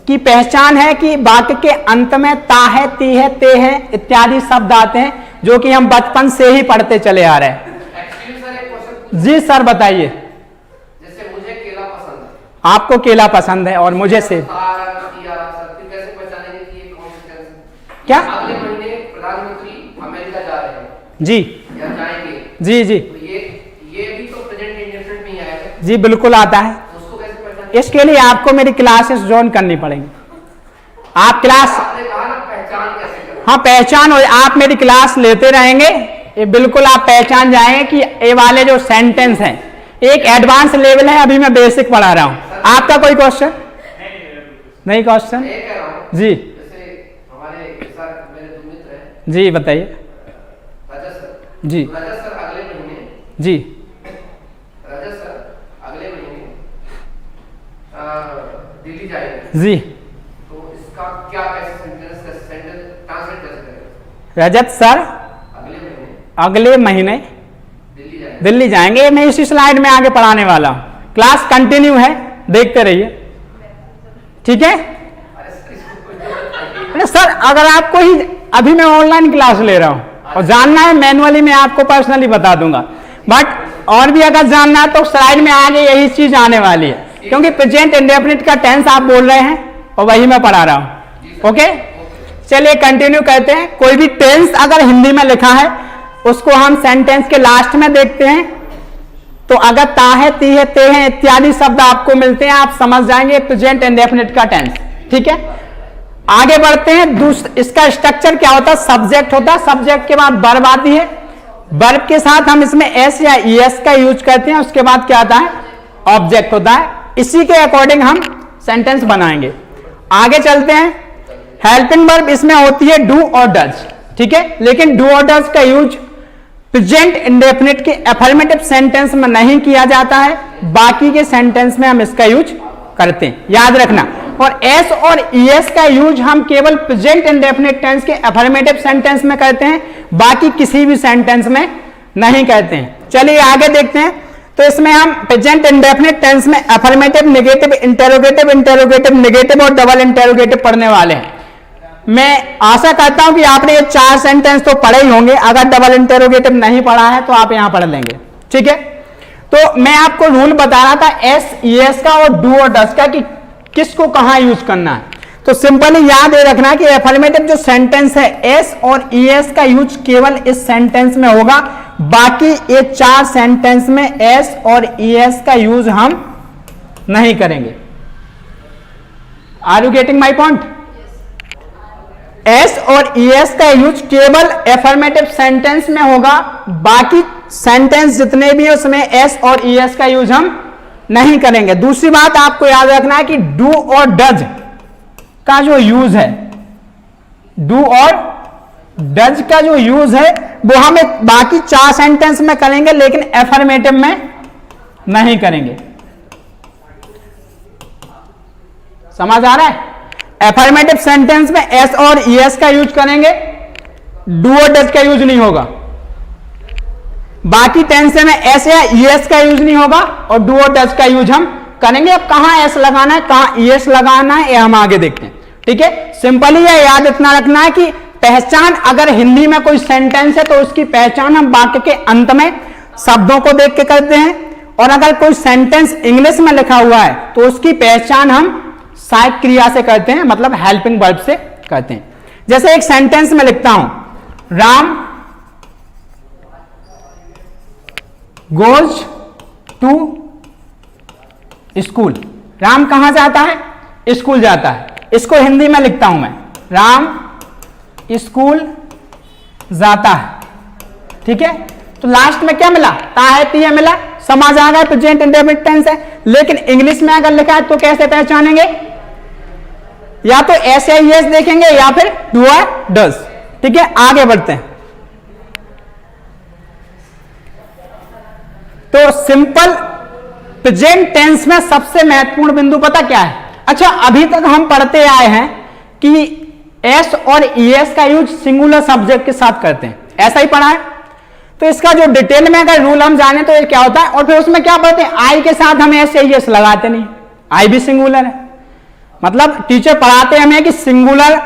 की पहचान है कि वाक्य के अंत में ता है, ती है, ते है इत्यादि शब्द आते हैं, जो कि हम बचपन से ही पढ़ते चले आ रहे हैं। जी सर, बताइए। जैसे मुझे केला पसंद है, आपको केला पसंद है और मुझे से कैसे पहचानेंगे कि ये कौन सा टेंस है? क्या? अगले महीने प्रधानमंत्री अमेरिका जा रहे हैं जी या जाएंगे, जी जी तो ये भी तो प्रेजेंट इंडेफिनिट में ही आएगा। जी बिल्कुल आता है। तो उसको कैसे पहचानेंगे? इसके लिए आपको मेरी क्लासेस ज्वाइन करनी पड़ेंगी। आप क्लास, आपने कहा ना पहचान कैसे करें? हाँ पहचान हो, आप मेरी क्लास लेते रहेंगे, ये बिल्कुल आप पहचान जाएंगे कि ये वाले जो सेंटेंस हैं, एक एडवांस लेवल है, अभी मैं बेसिक पढ़ा रहा हूं। आपका कोई क्वेश्चन? नहीं क्वेश्चन? मैं कह रहा हूं जी जैसे हमारे सर, मेरे दो मित्र हैं, जी बताइए। राजा सर। जी राजा सर अगले महीने जी दिल्ली जाएंगे, जी तो इसका क्या कैसे सेंटेंस ट्रांसलेट कैसे करेंगे? रजत सर अगले महीने दिल्ली जाएंगे। मैं इसी स्लाइड में आगे पढ़ाने वाला हूं, क्लास कंटिन्यू है, देखते रहिए। ठीक है? अरे सर, अगर आपको ही, अभी मैं ऑनलाइन क्लास ले रहा हूं और जानना है मैनुअली मैं आपको पर्सनली बता दूंगा, बट और भी अगर जानना है तो स्लाइड में आगे यही चीज आने वाली है, क्योंकि प्रेजेंट इंडेफिनिट का टेंस आप बोल रहे हैं और वही मैं पढ़ा रहा हूं। ओके, चलिए कंटिन्यू करते हैं। कोई भी टेंस अगर हिंदी में लिखा है उसको हम सेंटेंस के लास्ट में देखते हैं, तो अगर ता है, ती है, ते है इत्यादि शब्द आपको मिलते हैं, आप समझ जाएंगे प्रेजेंट इंडेफिनिट का टेंस। ठीक है, आगे बढ़ते हैं। इसका स्ट्रक्चर क्या होता है? सब्जेक्ट होता है, सब्जेक्ट के बाद वर्ब आती है, वर्ब के साथ हम इसमें एस या ईएस का यूज करते हैं, उसके बाद क्या आता है? ऑब्जेक्ट होता है। इसी के अकॉर्डिंग हम सेंटेंस बनाएंगे। आगे चलते हैं। हेल्पिंग वर्ब इसमें होती है डू और डज। ठीक है, लेकिन डू और डज का यूज प्रेजेंट इंडेफिनिट के अफर्मेटिव सेंटेंस में नहीं किया जाता है, बाकी के सेंटेंस में हम इसका यूज करते हैं, याद रखना। और एस और ईएस का यूज हम केवल प्रेजेंट इंडेफिनिट टेंस के अफर्मेटिव सेंटेंस में करते हैं, बाकी किसी भी सेंटेंस में नहीं करते हैं। चलिए आगे देखते हैं। तो इसमें हम प्रेजेंट इंडेफिनिट टेंस में affirmative, negative, interrogative, interrogative, negative और डबल इंटेरोगेटिव पढ़ने वाले हैं। मैं आशा करता हूं कि आपने ये 4 सेंटेंस तो पढ़े ही होंगे, अगर डबल इंटेरोगेटिव नहीं पढ़ा है तो आप यहां पढ़ लेंगे। ठीक है, तो मैं आपको रूल बता रहा था एस ईएस का और डू और डज का कि किसको कहां यूज करना है। तो सिंपली याद रखना कि अफर्मेटिव जो सेंटेंस है एस और ईएस का यूज केवल इस सेंटेंस में होगा, बाकी ये 4 सेंटेंस में एस और ईएस का यूज हम नहीं करेंगे। Are you getting my point? S और ईएस का यूज केवल एफर्मेटिव सेंटेंस में होगा, बाकी सेंटेंस जितने भी है उसमें एस और ईएस का यूज हम नहीं करेंगे। दूसरी बात आपको याद रखना है कि डू और डज का जो यूज है, डू और डज का जो यूज है वो हम बाकी 4 सेंटेंस में करेंगे, लेकिन एफर्मेटिव में नहीं करेंगे। समझ आ रहा है? एफर्मेटिव सेंटेंस में एस और ईएस का यूज करेंगे, डू और डज का यूज नहीं होगा। बाकी टेंस में एस या ईएस का यूज नहीं होगा और डू और डज का यूज हम करेंगे। अब कहां एस लगाना है, कहां ईएस लगाना है, ये हम आगे देखते हैं। ठीक है, सिंपली ये याद इतना रखना है कि पहचान, अगर हिंदी में कोई सेंटेंस है तो उसकी पहचान हम वाक्य के अंत में शब्दों को देख के करते हैं, और अगर कोई सेंटेंस इंग्लिश में लिखा हुआ है तो उसकी पहचान हम सहायक क्रिया से करते हैं, मतलब हेल्पिंग वर्ब से करते हैं। जैसे एक सेंटेंस में लिखता हूं, Ram goes to school. Ram कहां जाता है? स्कूल जाता है। इसको हिंदी में लिखता हूं मैं, राम स्कूल जाता है। ठीक है, तो लास्ट में क्या मिला? ता है, ती है मिला, समझ आ गया प्रेजेंट इंडेफिनिट टेंस है। लेकिन इंग्लिश में अगर लिखा है तो कैसे पहचानेंगे? या तो ऐसे ही यस देखेंगे या फिर डू आर डज। ठीक है, आगे बढ़ते हैं। तो सिंपल प्रेजेंट टेंस में सबसे महत्वपूर्ण बिंदु पता क्या है? अच्छा, अभी तक हम पढ़ते आए हैं कि एस और ईएस का यूज सिंगुलर सब्जेक्ट के साथ करते हैं, ऐसा ही पढ़ा है। तो इसका जो डिटेल में अगर रूल हम जाने तो ये क्या होता है, और फिर उसमें क्या पढ़ते हैं, आई के साथ हम एस या ईएस लगाते नहीं, आई भी सिंगुलर है। मतलब टीचर पढ़ाते हमें कि सिंगुलर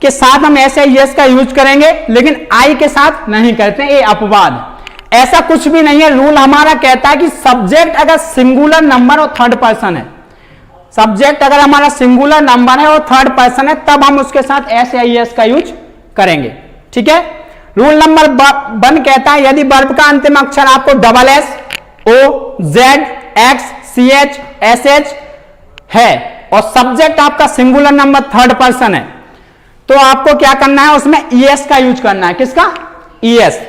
के साथ हम एस या ईएस का यूज करेंगे, लेकिन आई के साथ नहीं करते, ये अपवाद। ऐसा कुछ भी नहीं है, रूल हमारा कहता है कि सब्जेक्ट अगर सिंगुलर नंबर और थर्ड पर्सन है, सब्जेक्ट अगर हमारा सिंगुलर नंबर है और थर्ड पर्सन है, तब हम उसके साथ एस या ईएस का यूज करेंगे। ठीक है। रूल नंबर 1 कहता है यदि वर्ब का अंतिम अक्षर आपको double S, O, Z, X, C H, S H है और सब्जेक्ट आपका सिंगुलर नंबर थर्ड पर्सन है, तो आपको क्या करना है, उसमें ईएस का यूज करना है। किसका? ईएस।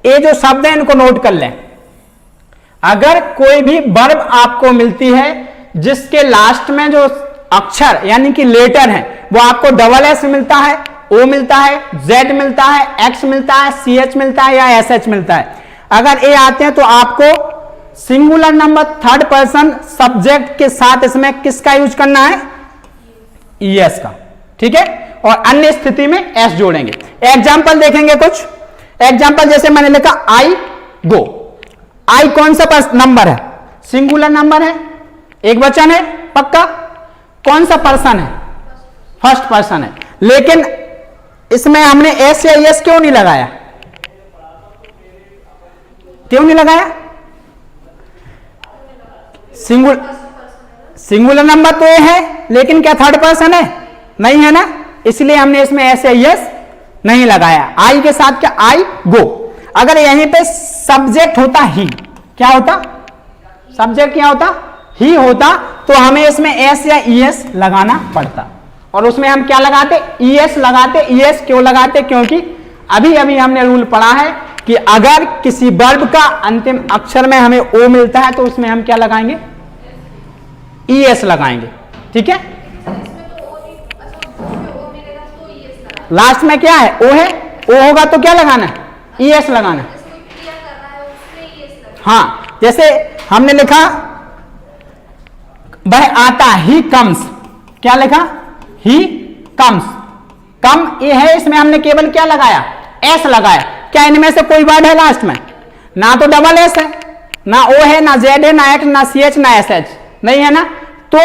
ये जो शब्द है इनको नोट कर लें। अगर कोई भी वर्ब आपको मिलती है जिसके लास्ट में जो अक्षर यानी कि लेटर है वो आपको डबल एस मिलता है, ओ मिलता है, जेड मिलता है, एक्स मिलता है, सी एच मिलता है या एस एच मिलता है, अगर ये आते हैं तो आपको singular number third person subject के साथ इसमें किसका यूज करना है? ईएस का। ठीक है। और अन्य स्थिति में एस जोड़ेंगे। एग्जाम्पल देखेंगे कुछ। एग्जाम्पल जैसे मैंने लिखा आई गो। आई कौन सा नंबर है? सिंगुलर नंबर है, एक वचन है, पक्का। कौन सा पर्सन है? फर्स्ट पर्सन है। लेकिन इसमें हमने एस या एस क्यों नहीं लगाया? क्यों नहीं लगाया? सिंगुलर नंबर तो ये है, लेकिन क्या थर्ड पर्सन है? नहीं है ना, इसलिए हमने इसमें एस या एस नहीं लगाया। आई के साथ क्या? आई गो। अगर यहीं पे सब्जेक्ट होता ही, क्या होता? सब्जेक्ट क्या होता? ही होता, तो हमें इसमें एस या ईएस लगाना पड़ता। और उसमें हम क्या लगाते? ईएस लगाते। ईएस क्यों लगाते? क्योंकि अभी अभी हमने रूल पढ़ा है कि अगर किसी वर्ब का अंतिम अक्षर में हमें ओ मिलता है तो उसमें हम क्या लगाएंगे? ईएस लगाएंगे। ठीक है। लास्ट में क्या है? ओ है, ओ होगा तो क्या लगाना है? ईएस लगाना है। हाँ, जैसे हमने लिखा वह आता, ही कम्स। क्या लिखा? He comes. कम ये है, इसमें हमने केवल क्या लगाया? एस लगाया। क्या इनमें से कोई वर्ड है लास्ट में? ना तो डबल एस है, ना ओ है, ना जेड है, ना एक्स, ना सी एच, ना एस एच, नहीं है ना। तो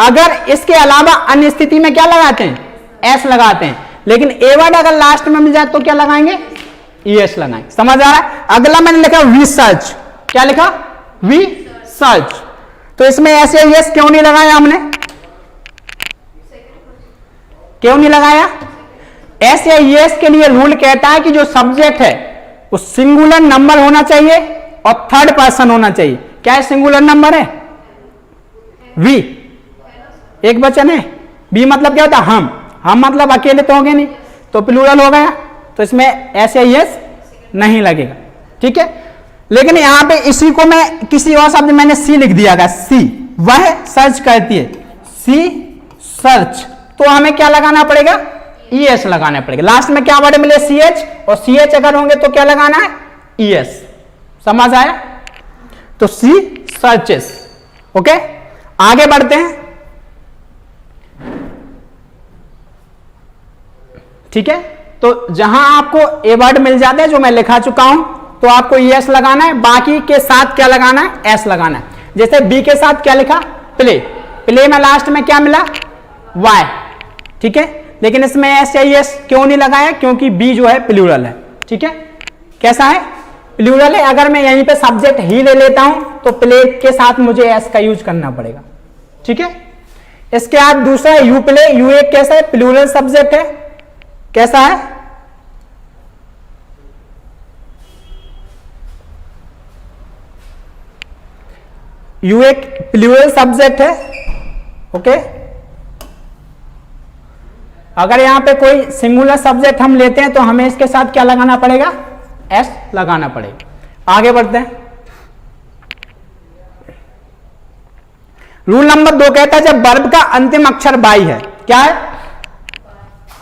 अगर इसके अलावा अन्य स्थिति में क्या लगाते हैं? एस लगाते हैं। लेकिन ए वर्ड अगर लास्ट में मिल जाए तो क्या लगाएंगे? ईएस लगाएंगे। समझ आ रहा है? अगला मैंने लिखा वी सर्च। क्या लिखा? We search. तो इसमें ऐसे ईएस क्यों नहीं लगाया हमने? क्यों नहीं लगाया? एस या ईएस के लिए रूल कहता है कि जो सब्जेक्ट है वो सिंगुलर नंबर होना चाहिए और थर्ड पर्सन होना चाहिए। क्या है? सिंगुलर नंबर है, वी एक वचन है, बी मतलब क्या होता है? हम मतलब अकेले तो होंगे नहीं, तो प्लूरल हो गया, तो इसमें एस या ईएस नहीं लगेगा। ठीक है। लेकिन यहां पे इसी को मैं किसी और शब्द मैंने सी लिख दिया गया, सी, वह सर्च करती है, सी सर्च, तो हमें क्या लगाना पड़ेगा? ईएस लगाना पड़ेगा। लास्ट में क्या वर्ड मिले? सी एच, और सी एच अगर होंगे तो क्या लगाना है? ईएस। समझ आया? तो सी सर्चेस। ओके, आगे बढ़ते हैं। ठीक है। तो जहां आपको ए वर्ड मिल जाते हैं जो मैं लिखा चुका हूं, तो आपको ईएस लगाना है, बाकी के साथ क्या लगाना है? एस लगाना है। जैसे बी के साथ क्या लिखा? प्ले। प्ले में लास्ट में क्या मिला? वाई। ठीक है। लेकिन इसमें एस या ईएस क्यों नहीं लगाया? क्योंकि बी जो है प्लूरल है। ठीक है। कैसा है? प्लूरल है। अगर मैं यहीं पे सब्जेक्ट ही ले लेता हूं तो प्ले के साथ मुझे एस का यूज करना पड़ेगा। ठीक है। इसके बाद दूसरा यू प्ले। यू एक कैसा है? प्लूरल सब्जेक्ट है। कैसा है? यू एक प्लूरल सब्जेक्ट है। ओके। अगर यहां पे कोई सिंगुलर सब्जेक्ट हम लेते हैं तो हमें इसके साथ क्या लगाना पड़ेगा? एस लगाना पड़ेगा। आगे बढ़ते हैं। रूल नंबर 2 कहता है जब वर्ब का अंतिम अक्षर बाई है, क्या है,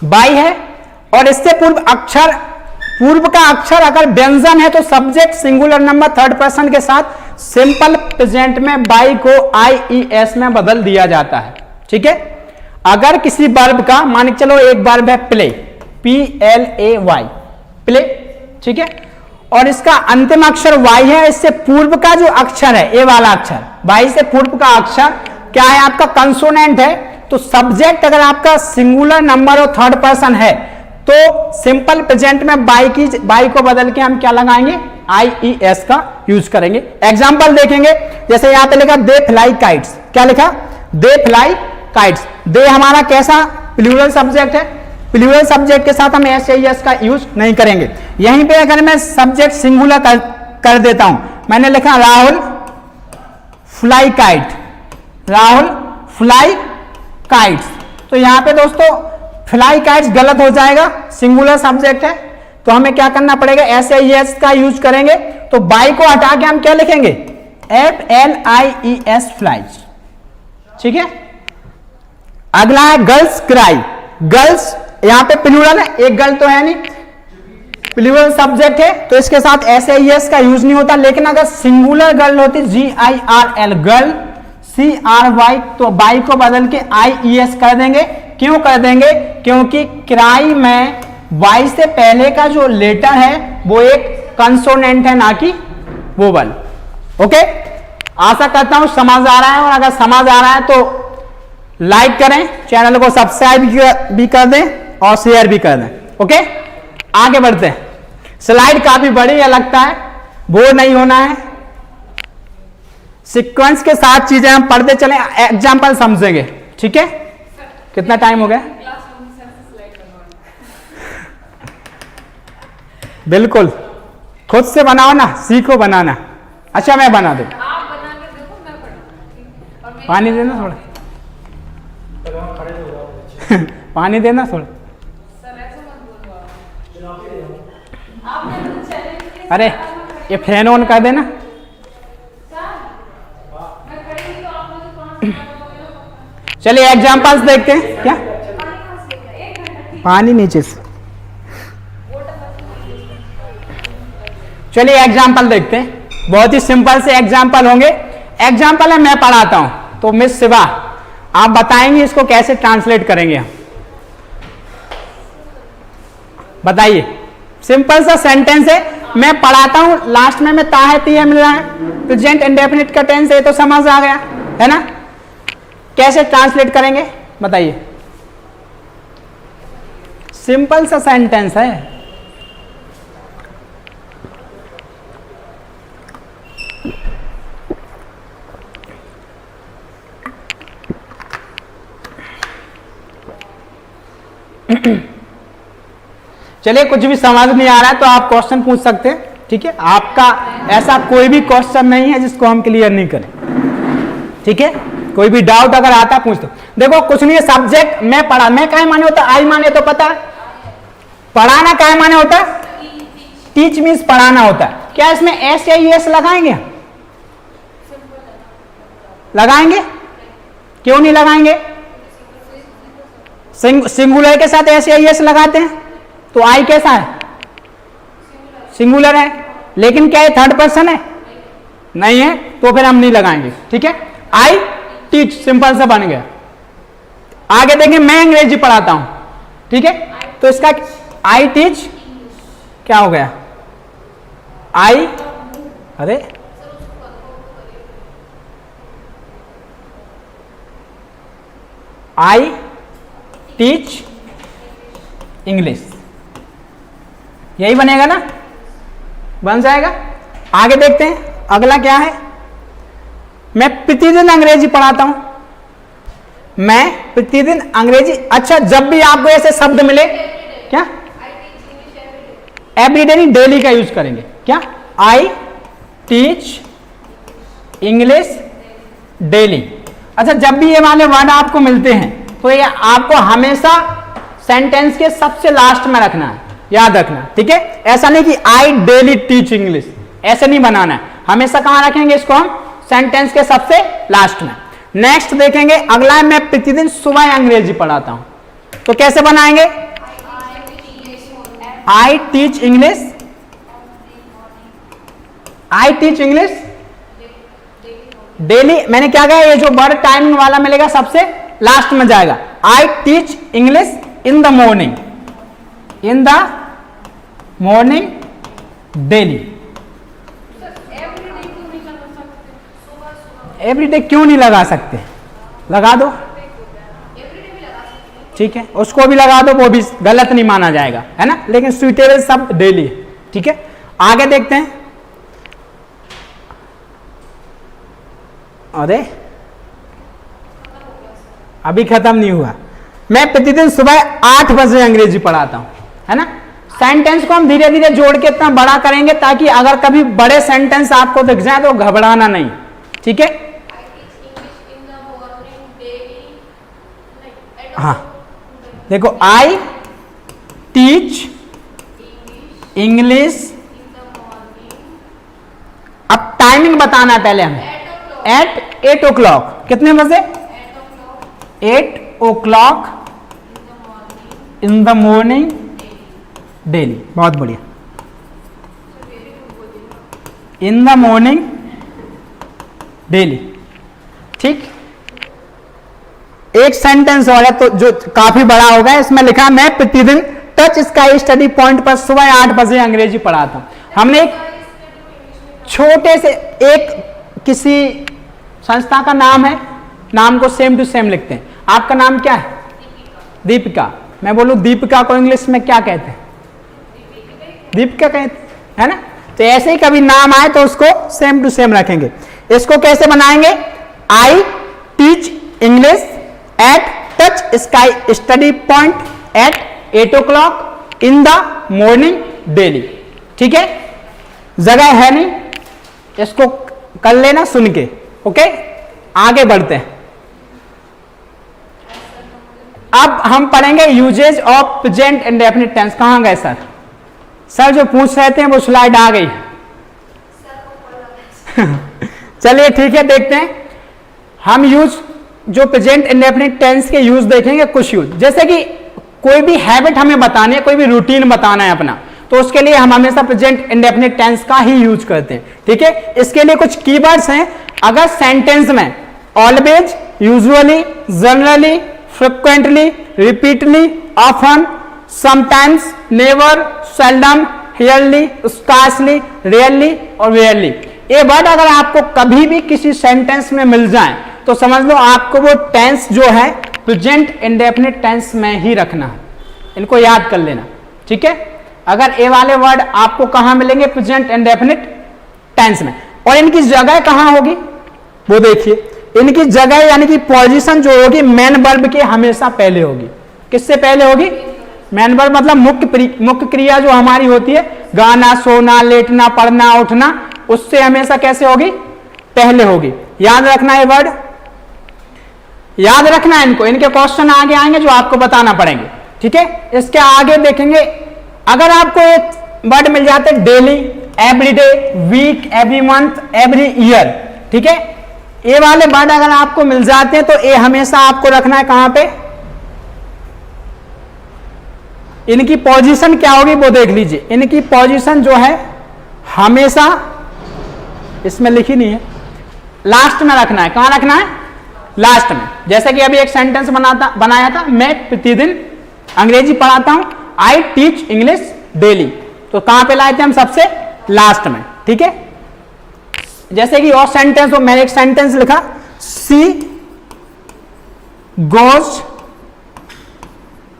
बाई है, और इससे पूर्व का अक्षर अगर व्यंजन है तो subject singular number third person के साथ सिंपल प्रेजेंट में बाई को IES में बदल दिया जाता है। ठीक है, अगर किसी वर्ब का, मान के चलो एक वर्ब है प्ले, PLAY, प्ले, ठीक है, और इसका अंतिम अक्षर वाई है, इससे पूर्व का जो अक्षर है, ए वाला अक्षर, वाई से पूर्व का अक्षर क्या है, आपका कंसोनेंट है, तो सब्जेक्ट अगर आपका सिंगुलर नंबर और थर्ड पर्सन है तो सिंपल प्रेजेंट में बाई को बदल के हम क्या लगाएंगे, IES का यूज करेंगे। एग्जांपल देखेंगे, जैसे यहां पे लिखा दे फ्लाई काइट्स, क्या लिखा, दे फ्लाई काइट्स, दे हमारा कैसा प्लूरल सब्जेक्ट है, प्लूरल सब्जेक्ट के साथ हम SIS का यूज नहीं करेंगे। यहीं पे अगर मैं सब्जेक्ट सिंगुलर कर देता हूं, मैंने लिखा Rahul fly kite, Rahul fly kites, तो यहां पे दोस्तों फ्लाई काइट्स गलत हो जाएगा, सिंगुलर सब्जेक्ट है, तो हमें क्या करना पड़ेगा, SIS का यूज करेंगे, तो बाई को हटा के हम क्या लिखेंगे, FLIES फ्लाइज। ठीक है, अगला है गर्ल्स क्राई, गर्ल्स यहां पे प्लूरल है, एक गर्ल तो है नहीं, प्लूरल सब्जेक्ट है, तो इसके साथ SIS का यूज नहीं होता, लेकिन अगर सिंगुलर गर्ल होती GIRL, गर्ल, CRY, तो बाई को बदल के IES कर देंगे। क्यों कर देंगे, क्योंकि क्राई में वाई से पहले का जो लेटर है वो एक कंसोनेंट है, ना कि वोवल। ओके, आशा करता हूं समझ आ रहा है, और अगर समझ आ रहा है तो लाइक करें, चैनल को सब्सक्राइब भी कर दें और शेयर भी कर दें। ओके, आगे बढ़ते हैं। स्लाइड काफी बड़ी है, लगता है बोर नहीं होना है, सीक्वेंस के साथ चीजें हम पढ़ते चलें, एग्जाम्पल समझेंगे। ठीक है, कितना टाइम हो गया, बिल्कुल खुद से बनाओ ना, सीखो बनाना। अच्छा मैं बना दूं, पानी देना थोड़ा पानी देना थोड़ा, अरे ये फैन ऑन कर देना। चलिए एग्जाम्पल्स देखते हैं, क्या पानी नीचे से, चलिए एग्जाम्पल देखते हैं, बहुत ही सिंपल से एग्जाम्पल होंगे। एग्जाम्पल है, मैं पढ़ाता हूं, तो मिस शिवा आप बताएंगे इसको कैसे ट्रांसलेट करेंगे हम, बताइए। सिंपल सा सेंटेंस है, मैं पढ़ाता हूं, लास्ट में मैं ता है ती है मिल रहा है, प्रेजेंट इंडेफिनिट का टेंस है, तो समझ आ गया है ना, कैसे ट्रांसलेट करेंगे बताइए। सिंपल सा सेंटेंस है, चलिए कुछ भी समझ नहीं आ रहा है तो आप क्वेश्चन पूछ सकते हैं। ठीक है, आपका ऐसा कोई भी क्वेश्चन नहीं है जिसको हम क्लियर नहीं करें। ठीक है, कोई भी डाउट अगर आता पूछ दो। देखो कुछ नहीं है, सब्जेक्ट मैं पढ़ा, मैं काहे माने होता, आई माने तो पता है, पढ़ाना काहे माने होता है, टीच मीन्स पढ़ाना होता है। क्या इसमें SIS लगाएंगे, लगाएंगे, क्यों नहीं लगाएंगे, सिंगुलर के साथ SIS लगाते हैं, तो आई कैसा है, सिंगुलर है, लेकिन क्या ये थर्ड पर्सन है, नहीं है, तो फिर हम नहीं लगाएंगे। ठीक है, आई टीच सिंपल सा बन गया। आगे देखें, मैं अंग्रेजी पढ़ाता हूं, ठीक है, तो इसका आई टीच क्या हो गया, आई, अरे आई टीच इंग्लिश, यही बनेगा ना, बन जाएगा। आगे देखते हैं, अगला क्या है, मैं प्रतिदिन अंग्रेजी पढ़ाता हूं, मैं प्रतिदिन अंग्रेजी। अच्छा, जब भी आपको ऐसे शब्द मिले, क्या एवरीडे नहीं, डेली का यूज करेंगे। क्या, आई टीच इंग्लिश डेली। अच्छा, जब भी ये वाले वर्ड आपको मिलते हैं तो ये आपको हमेशा सेंटेंस के सबसे लास्ट में रखना है, याद रखना। ठीक है, ऐसा नहीं कि आई डेली टीच इंग्लिश, ऐसे नहीं बनाना है, हमेशा कहां रखेंगे इसको हम, सेंटेंस के सबसे लास्ट में। नेक्स्ट देखेंगे अगला, मैं प्रतिदिन सुबह अंग्रेजी पढ़ाता हूं, तो कैसे बनाएंगे? I teach English, I teach English daily. मैंने क्या कहा, ये जो वर्ड टाइमिंग वाला मिलेगा सबसे लास्ट में जाएगा। आई teach English in the morning, in the morning daily. Everyday क्यों नहीं लगा सकते? लगा दो, ठीक है, उसको भी लगा दो, वो भी गलत नहीं माना जाएगा, है ना, लेकिन सुइटेबल सब डेली, ठीक है। आगे देखते हैं। अरे अभी खत्म नहीं हुआ। मैं प्रतिदिन सुबह 8 बजे अंग्रेजी पढ़ाता हूं, है ना। सेंटेंस को हम धीरे धीरे जोड़ के इतना बड़ा करेंगे ताकि अगर कभी बड़े सेंटेंस आपको दिख जाए तो घबराना नहीं, ठीक है। हाँ देखो, आई टीच इंग्लिश, अब टाइमिंग बताना है पहले हमें, एट 8 o'clock, कितने बजे? 8 o'clock in the morning daily. बहुत बढ़िया, इन द मॉर्निंग डेली, ठीक। एक सेंटेंस और है तो जो काफी बड़ा होगा, इसमें लिखा मैं प्रतिदिन टच स्काई स्टडी पॉइंट पर सुबह 8 बजे अंग्रेजी पढ़ाता हूं। हमने एक छोटे से एक किसी संस्था का नाम है, नाम को सेम टू सेम लिखते हैं। आपका नाम क्या है? दीपिका। मैं बोलूं दीपिका को इंग्लिश में क्या कहते हैं? दीपिका कहते हैं, है ना। तो ऐसे ही कभी नाम आए तो उसको सेम टू सेम रखेंगे। इसको कैसे बनाएंगे? I teach English at Touch Sky Study Point at 8 o'clock in the morning daily, ठीक है। जगह है नहीं, इसको कर लेना सुन के, ओके। आगे बढ़ते हैं। अब हम पढ़ेंगे usages of present indefinite tense. कहां गए सर? सर जो पूछ रहे थे वो स्लाइड आ गई। चलिए ठीक है, देखते हैं। हम यूज जो प्रेजेंट इंडेफिनिट टेंस के यूज देखेंगे, कुछ यूज, जैसे कि कोई भी हैबिट हमें बतानी है, कोई भी रूटीन बताना है अपना, तो उसके लिए हम हमेशा प्रेजेंट इंडेफिनिट टेंस का ही यूज करते हैं, ठीक है। इसके लिए कुछ कीवर्ड्स हैं। अगर सेंटेंस में always, usually, generally, frequently, repeatedly, often, sometimes, never, seldom, हियरली, स्कार्सली, रेयरली और रेयरली, ये वर्ड अगर आपको कभी भी किसी सेंटेंस में मिल जाए तो समझ लो आपको वो टेंस जो है प्रेजेंट इंडेफिनिट टेंस में ही रखना है। इनको याद कर लेना, ठीक है। अगर ये वाले वर्ड आपको कहां मिलेंगे? प्रेजेंट इंडेफिनिट टेंस में। और इनकी जगह कहां होगी वो देखिए। इनकी जगह यानी कि पोजीशन जो होगी मेन वर्ब के हमेशा पहले होगी। किससे पहले होगी? मेन वर्ब मतलब मुख्य क्रिया जो हमारी होती है, गाना, सोना, लेटना, पढ़ना, उठना, उससे हमेशा कैसे होगी? पहले होगी। याद रखना है वर्ड, याद रखना है इनको। इनके क्वेश्चन आगे आएंगे जो आपको बताना पड़ेंगे, ठीक है। इसके आगे देखेंगे, अगर आपको एक वर्ड मिल जाते हैं daily, everyday, week, every month, every year, ठीक है, ये वाले वर्ड अगर आपको मिल जाते हैं तो ये हमेशा आपको रखना है कहां पे? इनकी पोजीशन क्या होगी वो देख लीजिए। इनकी पोजीशन जो है हमेशा, इसमें लिखी नहीं है, लास्ट में रखना है। कहां रखना है? लास्ट में। जैसे कि अभी एक सेंटेंस बनाया था, मैं प्रतिदिन अंग्रेजी पढ़ाता हूं, आई टीच इंग्लिश डेली, तो कहां पे लाए थे हम? सबसे लास्ट में, ठीक है। जैसे कि और सेंटेंस हो, मैंने एक सेंटेंस लिखा, she goes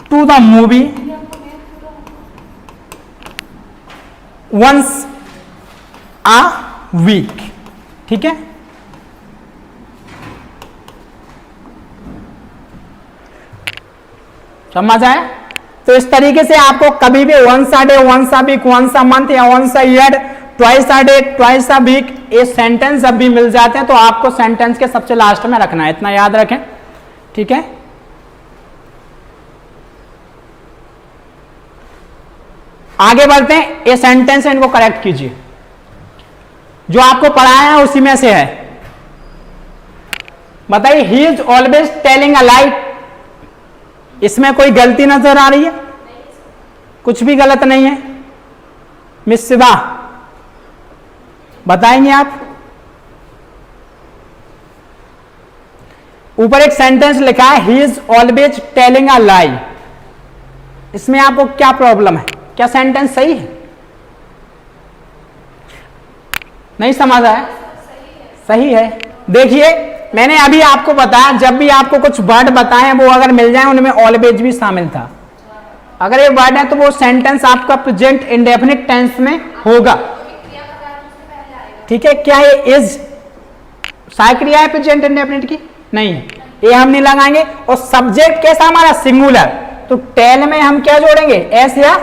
to the movie once a week, ठीक है। समझ आया? तो इस तरीके से आपको कभी भी once a day, once a week, once a month या once a year, twice a day, twice a week, ये सेंटेंस जब भी मिल जाते हैं तो आपको सेंटेंस के सबसे लास्ट में रखना है। इतना याद रखें, ठीक है। आगे बढ़ते हैं। ये सेंटेंस है, इनको करेक्ट कीजिए। जो आपको पढ़ाया है उसी में से है। बताइए, he is always telling a lie, इसमें कोई गलती नजर आ रही है? कुछ भी गलत नहीं है। मिस सिबा बताएंगे आप? ऊपर एक सेंटेंस लिखा है, he is always telling a lie, इसमें आपको क्या प्रॉब्लम है? क्या सेंटेंस सही है? नहीं समझ आया? सही है। देखिए, मैंने अभी आपको बताया, जब भी आपको कुछ वर्ड बताए वो अगर मिल जाए उनमें ऑलवेज भी शामिल था। अगर ये वर्ड है तो वो सेंटेंस आपका प्रेजेंट इंडेफिनिट टेंस में होगा। ठीक है, क्या ये इज सहायक क्रिया है प्रेजेंट इंडेफिनिट की? नहीं, ये हम नहीं लगाएंगे। और सब्जेक्ट कैसा हमारा? सिंगुलर, तो टेल में हम क्या जोड़ेंगे? एस या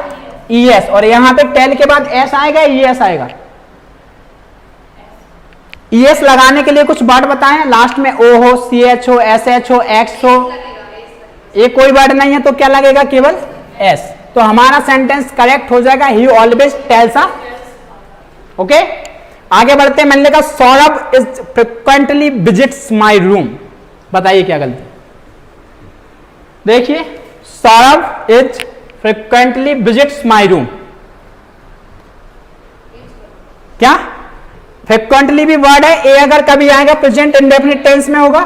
ईएस, और यहां पे टेल के बाद एस आएगा, ईएस आएगा। ईएस लगाने के लिए कुछ वर्ड बताएं, लास्ट में ओ हो, सी एच हो, एस एच हो, एक्स हो, ये कोई वर्ड नहीं है तो क्या लगेगा? केवल एस। तो हमारा सेंटेंस करेक्ट हो जाएगा, ही ऑलवेज टेल्स अ। ओके, आगे बढ़ते हैं। मैंने लिखा Saurabh is frequently visits my room, बताइए क्या गलती? देखिए, Saurabh is frequently visits my room, क्या फ्रिक्वेंटली भी वर्ड है, ए अगर कभी आएगा प्रेजेंट इंडेफिनिट टेंस में होगा।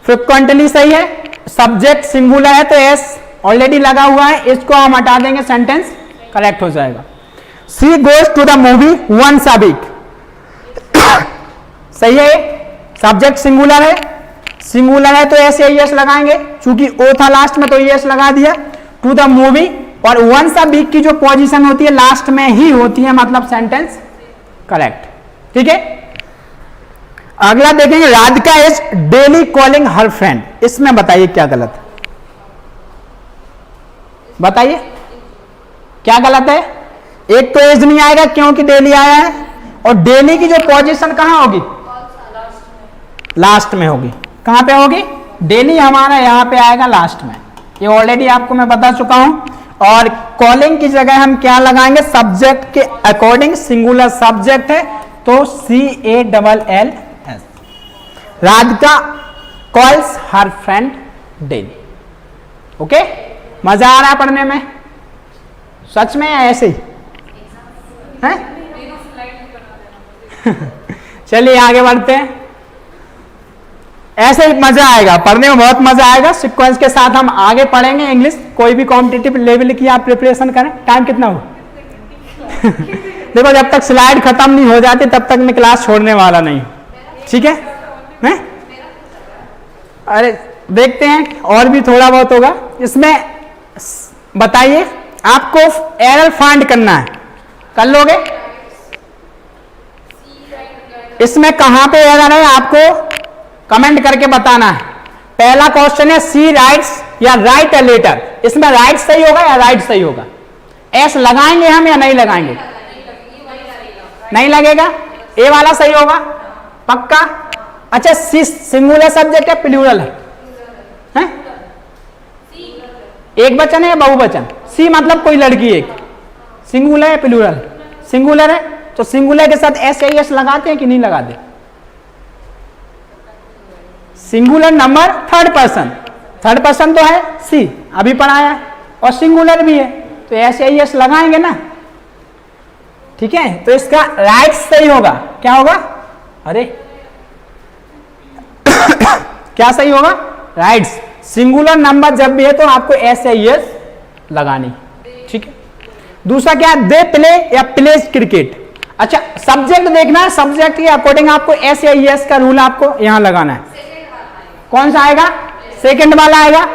फ्रिक्वेंटली सही है, सब्जेक्ट सिंगुलर है तो एस ऑलरेडी लगा हुआ है, इसको हम हटा देंगे, सेंटेंस करेक्ट हो जाएगा। She goes to the movie once a week, सही है, सब्जेक्ट सिंगुलर है, सिंगुलर है तो ऐसे एस लगाएंगे, चूंकि ओ था लास्ट में तो एस लगा दिया। टू द मूवी और वंस अ वीक की जो पोजीशन होती है लास्ट में ही होती है, मतलब सेंटेंस करेक्ट। ठीक है, अगला देखेंगे, Radhika is daily calling her friend, इसमें बताइए क्या गलत है? बताइए क्या गलत है? एक तो एज नहीं आएगा क्योंकि डेली आया है, और डेली की जो पोजीशन कहां होगी? लास्ट में होगी। कहां पे होगी? डेली हमारा यहां पे आएगा लास्ट में, ये ऑलरेडी आपको मैं बता चुका हूं। और कॉलिंग की जगह हम क्या लगाएंगे? सब्जेक्ट के अकॉर्डिंग, सिंगुलर सब्जेक्ट है तो CALL S। Radhika calls her friend daily. Okay, मजा आ रहा है पढ़ने में? सच में या ऐसे ही है? चलिए आगे बढ़ते हैं। ऐसे ही मजा आएगा पढ़ने में, बहुत मजा आएगा। सीक्वेंस के साथ हम आगे पढ़ेंगे इंग्लिश। कोई भी कॉम्पिटिटिव लेवल की आप प्रिपरेशन करें। टाइम कितना हो? देखो, जब तक स्लाइड खत्म नहीं हो जाती तब तक मैं क्लास छोड़ने वाला नहीं। ठीक है? अरे देखते हैं, और भी थोड़ा बहुत होगा इसमें। बताइए, आपको एरर फाइंड करना है, कर लोगे? इसमें कहां पे एरर है आपको कमेंट करके बताना है। पहला क्वेश्चन है, सी राइट्स या राइट ए लेटर, इसमें राइट सही होगा या राइट सही होगा? एस लगाएंगे हम या नहीं लगाएंगे? नहीं लगेगा, ए वाला सही होगा पक्का। अच्छा, सी सिंगुलर सब्जेक्ट है प्लूरल है? एक वचन है या बहुवचन? सी मतलब कोई लड़की एक, सिंगुलर है प्लूरल? सिंगुलर है, तो सिंगुलर के साथ एस लगाते हैं कि नहीं लगाते? सिंगुलर नंबर थर्ड पर्सन तो है सी, अभी पढ़ाया है, और सिंगुलर भी है तो एस लगाएंगे ना। ठीक है, तो इसका राइट सही होगा। क्या होगा? अरे क्या सही होगा? राइट्स। सिंगुलर नंबर जब भी है तो आपको एस लगानी। ठीक है, दूसरा क्या है? दे प्ले या प्लेज क्रिकेट। अच्छा, सब्जेक्ट देखना है, सब्जेक्ट के अकॉर्डिंग आपको एस का रूल आपको यहां लगाना है। कौन सा आएगा? सेकंड वाला आएगा।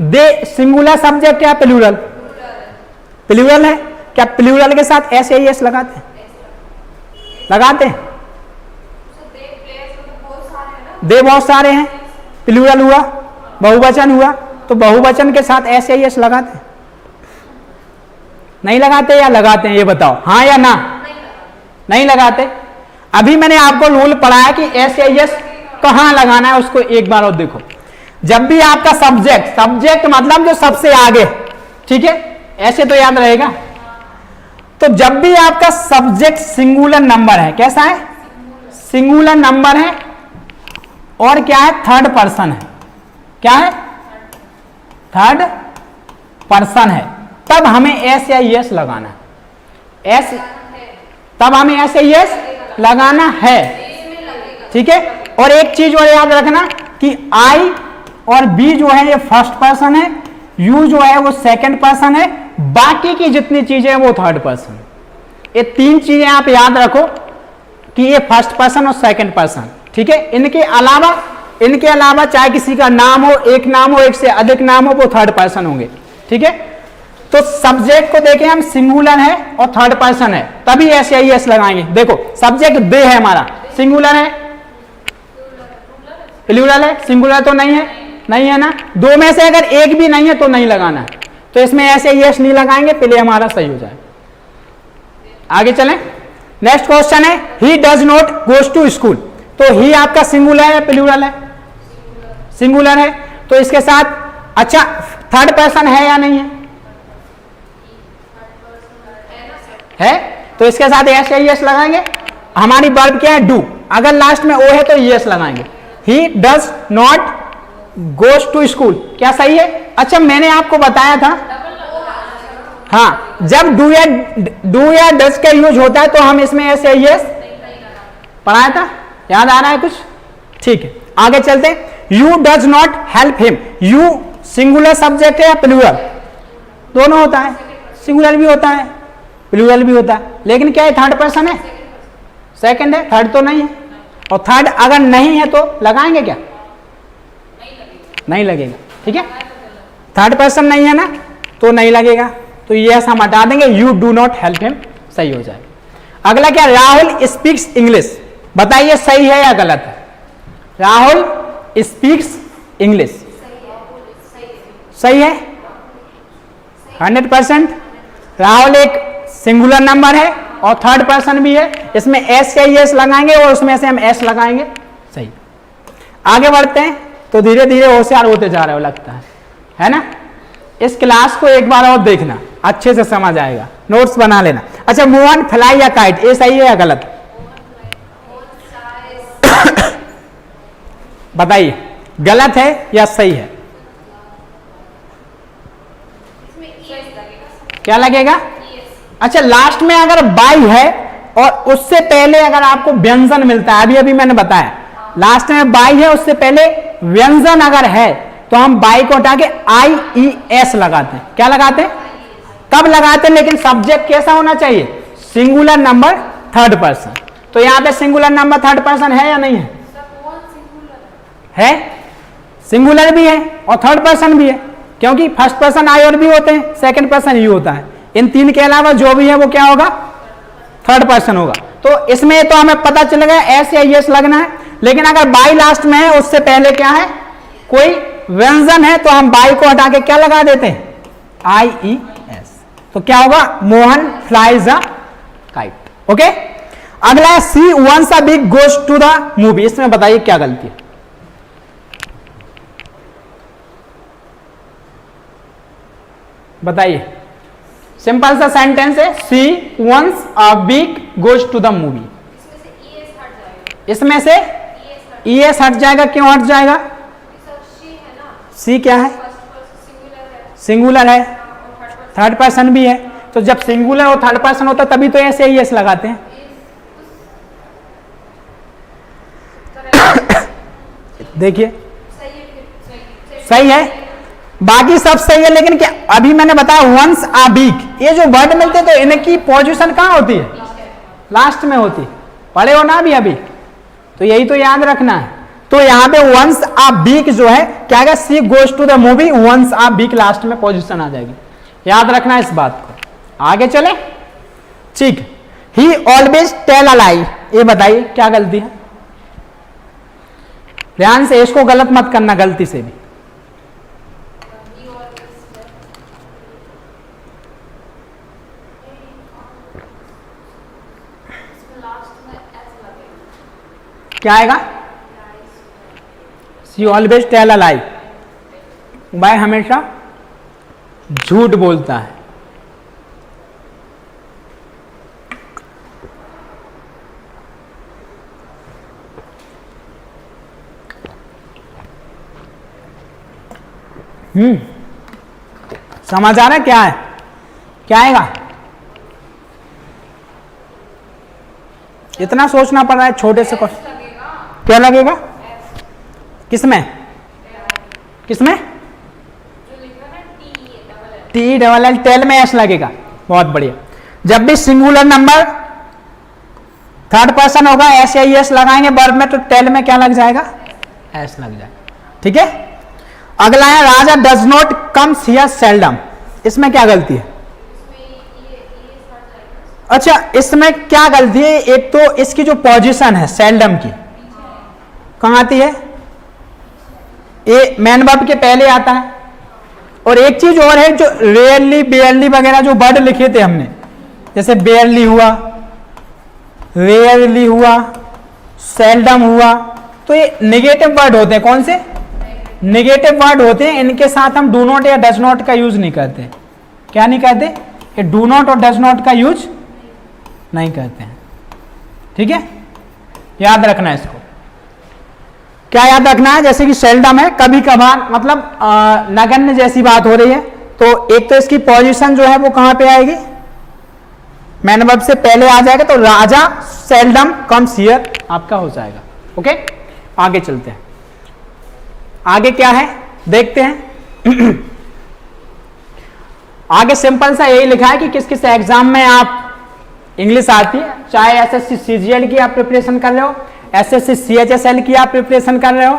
दे सिंगुलर सब्जेक्ट या प्लूरल? प्लूरल है, क्या प्लूरल के साथ एस लगाते हैं? लगाते हैं? दे बहुत सारे हैं, प्लूरल हुआ, बहुवचन हुआ, तो बहुवचन के साथ एस लगाते हैं? नहीं लगाते या लगाते हैं? ये बताओ, हाँ या ना? नहीं लगाते। अभी मैंने आपको रूल पढ़ाया कि एस कहां लगाना है, उसको एक बार और देखो। जब भी आपका सब्जेक्ट मतलब जो सबसे आगे, ठीक है, ऐसे तो याद रहेगा। तो जब भी आपका सब्जेक्ट सिंगुलर नंबर है, कैसा है? सिंगुलर नंबर है, और क्या है, थर्ड पर्सन है। क्या है, थर्ड पर्सन है, तब हमें एस या यस लगाना है। एस, तब हमें एस या यस लगाना है। ठीक है, और एक चीज और याद रखना कि आई और बी जो है ये फर्स्ट पर्सन है, यू जो है वो सेकंड पर्सन है, बाकी की जितनी चीजें हैं वो थर्ड पर्सन। ये तीन चीजें आप याद रखो कि ये फर्स्ट पर्सन और सेकंड पर्सन। ठीक है, इनके अलावा चाहे किसी का नाम हो, एक नाम हो, एक से अधिक नाम हो, वो थर्ड पर्सन होंगे। ठीक है, तो सब्जेक्ट को देखें हम, सिंगुलर है और थर्ड पर्सन है, तभी एस या एस लगाएंगे। देखो सब्जेक्ट दे है हमारा, सिंगुलर है, प्लूरल है, सिंगुलर तो नहीं है, नहीं है ना, दो में से अगर एक भी नहीं है तो नहीं लगाना है, तो इसमें एस या एस नहीं लगाएंगे, पहले हमारा सही हो जाए। आगे चलें, नेक्स्ट क्वेश्चन है, he does not goes to school. तो ही आपका सिंगुलर है, प्लूरल है, सिंगुलर है, तो इसके साथ अच्छा थर्ड पर्सन है या नहीं है, तो इसके साथ एस या एस लगाएंगे। हमारी वर्ब क्या है, डू, अगर लास्ट में ओ है तो एस लगाएंगे। He does not goes to school, क्या सही है? अच्छा मैंने आपको बताया था, हाँ, जब डू या डज का यूज होता है तो हम इसमें एस या एस पढ़ाया था, याद आ रहा है कुछ? ठीक है, आगे चलते हैं। You does not help him, you singular subject है या प्लूरल? दोनों होता है, सिंगुलर भी होता है, प्लूरल भी होता है, लेकिन क्या है, थर्ड पर्सन है, सेकंड है, थर्ड तो नहीं है। और थर्ड अगर नहीं है तो लगाएंगे क्या? नहीं लगेगा। ठीक है, थर्ड पर्सन नहीं है ना तो नहीं लगेगा, तो ये हम हटा देंगे, you do not help him, सही हो जाएगा। अगला क्या, राहुल स्पीक्स इंग्लिश, बताइए सही है या गलत है? राहुल स्पीक्स इंग्लिश, सही है 100%। राहुल एक सिंगुलर नंबर है और थर्ड पर्सन भी है, इसमें एस या एस लगाएंगे और उसमें से हम एस लगाएंगे, सही। आगे बढ़ते हैं, तो धीरे धीरे होशियार होते जा रहे हो लगता है ना। इस क्लास को एक बार और देखना, अच्छे से समझ आएगा, नोट्स बना लेना। अच्छा, मोहन फ्लाई या काइट, ये सही है या गलत? बताइए गलत है या सही है? क्या लगेगा? अच्छा, लास्ट में अगर बाई है और उससे पहले अगर आपको व्यंजन मिलता है, अभी अभी मैंने बताया, लास्ट में बाई है उससे पहले व्यंजन अगर है तो हम बाई को हटा के आई ई एस लगाते हैं। क्या लगाते हैं? कब लगाते हैं, लेकिन सब्जेक्ट कैसा होना चाहिए, सिंगुलर नंबर थर्ड पर्सन। तो यहां पे सिंगुलर नंबर थर्ड पर्सन है या नहीं है? है, सिंगुलर भी है और थर्ड पर्सन भी है, क्योंकि फर्स्ट पर्सन आई और भी होते हैं, सेकंड पर्सन यू होता है। इन तीन के अलावा जो भी है वो क्या होगा, थर्ड पर्सन होगा। तो इसमें तो हमें पता चल गया एस या एस लगना है, लेकिन अगर बाई लास्ट में है उससे पहले क्या है, कोई व्यंजन है, तो हम बाई को हटा के क्या लगा देते हैं, आई ई एस। तो क्या होगा, Mohan flies a kite. Okay, अगला है she once a week goes to the movie, इसमें बताइए क्या गलती है? बताइए, सिंपल सा सेंटेंस है, she once a week goes to the movie, इसमें से ई एस हट जाएगा, क्यों हट जाएगा? सी क्या है, सिंगुलर है, थर्ड पर्सन भी है, तो जब सिंगुलर और थर्ड पर्सन होता तभी तो ऐसे ही एस लगाते हैं। देखिए सही है, बाकी सब सही है, लेकिन क्या अभी मैंने बताया वंस आ बिग, ये जो वर्ड मिलते तो इनकी पोजीशन कहां होती है, लास्ट में होती, पढ़े हो ना अभी अभी, तो यही तो याद रखना है। तो यहां पे वंस आ बिग जो है क्या है, she goes to the movie, once a week last में पोजीशन आ जाएगी, याद रखना इस बात को। आगे चले, ठीक, ही ऑलवेज टेल अ लाई, ये बताइए क्या गलती है? ध्यान से, इसको गलत मत करना गलती से भी। क्या आएगा? सी ऑलवेज टेल अ लाई, वह हमेशा झूठ बोलता है। समझ आ रहा है क्या है, क्या आएगा? इतना सोचना पड़ रहा है छोटे से क्वेश्चन। क्या लगेगा? किसमें किसमें? टी डबल एल, टेल में एस लगेगा। बहुत बढ़िया। जब भी सिंगुलर नंबर थर्ड पर्सन होगा एस या एस लगाएंगे वर्ब में, तो टेल में क्या लग जाएगा? एस लग जाएगा। ठीक है। अगला है Raja does not comes here seldom. इसमें क्या गलती है? अच्छा, इसमें क्या गलती है? एक तो इसकी जो पोजीशन है सेल्डम की कहां आती है? ये मैन वर्ब के पहले आता है। और एक चीज और है, जो रेयरली बेयरली वगैरह जो वर्ड लिखे थे हमने, जैसे बेयरली हुआ, रेयरली हुआ, सेल्डम हुआ, तो ये नेगेटिव वर्ड होते हैं। कौन से? नेगेटिव वर्ड होते हैं। इनके साथ हम डू नॉट या डज नॉट का यूज नहीं करते। क्या नहीं करते? ये डू नॉट और डज नॉट का यूज नहीं करते हैं। ठीक है, याद रखना है इसको। क्या याद रखना है? जैसे कि सेल्डम है, कभी कभार, मतलब नगण्य जैसी बात हो रही है, तो एक तो इसकी पोजीशन जो है वो कहां पे आएगी? मैन वर्ब से पहले आ जाएगा, तो राजा सेल्डम कम्स हियर आपका हो जाएगा। ओके, आगे चलते हैं। आगे क्या है देखते हैं। आगे सिंपल सा यही लिखा है कि किस किस एग्जाम में आप इंग्लिश आती है, चाहे एसएससी सीजीएल की आप प्रिपरेशन कर रहे हो, एसएससी सीएचएसएल की आप प्रिपरेशन कर रहे हो,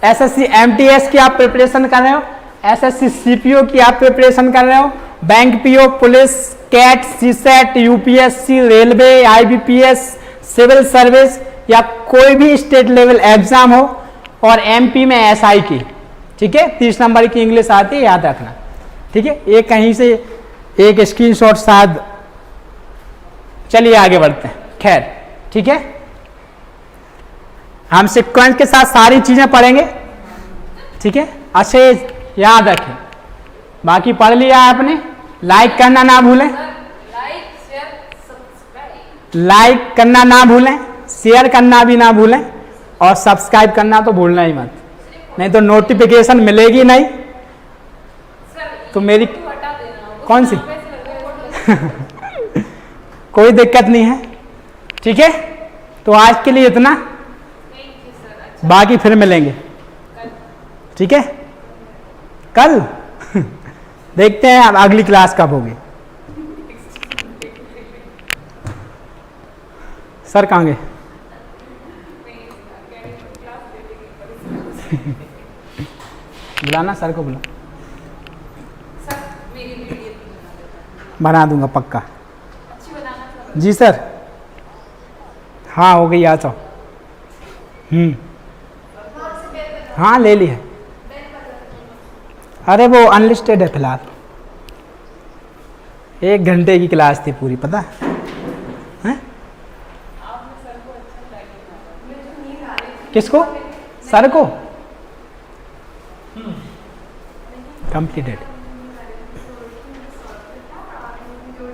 एसएससी एमटीएस की आप प्रिपरेशन कर रहे हो, एसएससी सीपीओ की आप प्रिपरेशन कर रहे हो, bank PO, police, CAT, CSAT, UPSC, railway, IBPS, civil service या कोई भी स्टेट लेवल एग्जाम हो, और एमपी में एसआई की। ठीक है, 30 नंबर की इंग्लिश आती है, याद रखना। ठीक है, ये कहीं से एक स्क्रीनशॉट शायद। चलिए आगे बढ़ते हैं। खैर, ठीक है, हम सीक्वेंस के साथ सारी चीजें पढ़ेंगे। ठीक है, अच्छे याद रखें। बाकी पढ़ लिया आपने। लाइक करना ना भूलें, लाइक करना ना भूलें, शेयर करना भी ना भूलें, और सब्सक्राइब करना तो भूलना ही मत, नहीं तो नोटिफिकेशन मिलेगी नहीं। तो मेरी कौन सी कोई दिक्कत नहीं है। ठीक है, तो आज के लिए इतना, बाकी फिर मिलेंगे। ठीक है, कल देखते हैं अब अगली क्लास कब होगी। सर कहाँ गए? बुलाना सर को, बुला। बना दूंगा पक्का। जी सर, हाँ हो गई, आ जाओ। हाँ ले ली है। अरे वो अनलिस्टेड है फिलहाल, 1 घंटे की क्लास थी पूरी, पता है? किसको? सर को? कंप्लीटेड।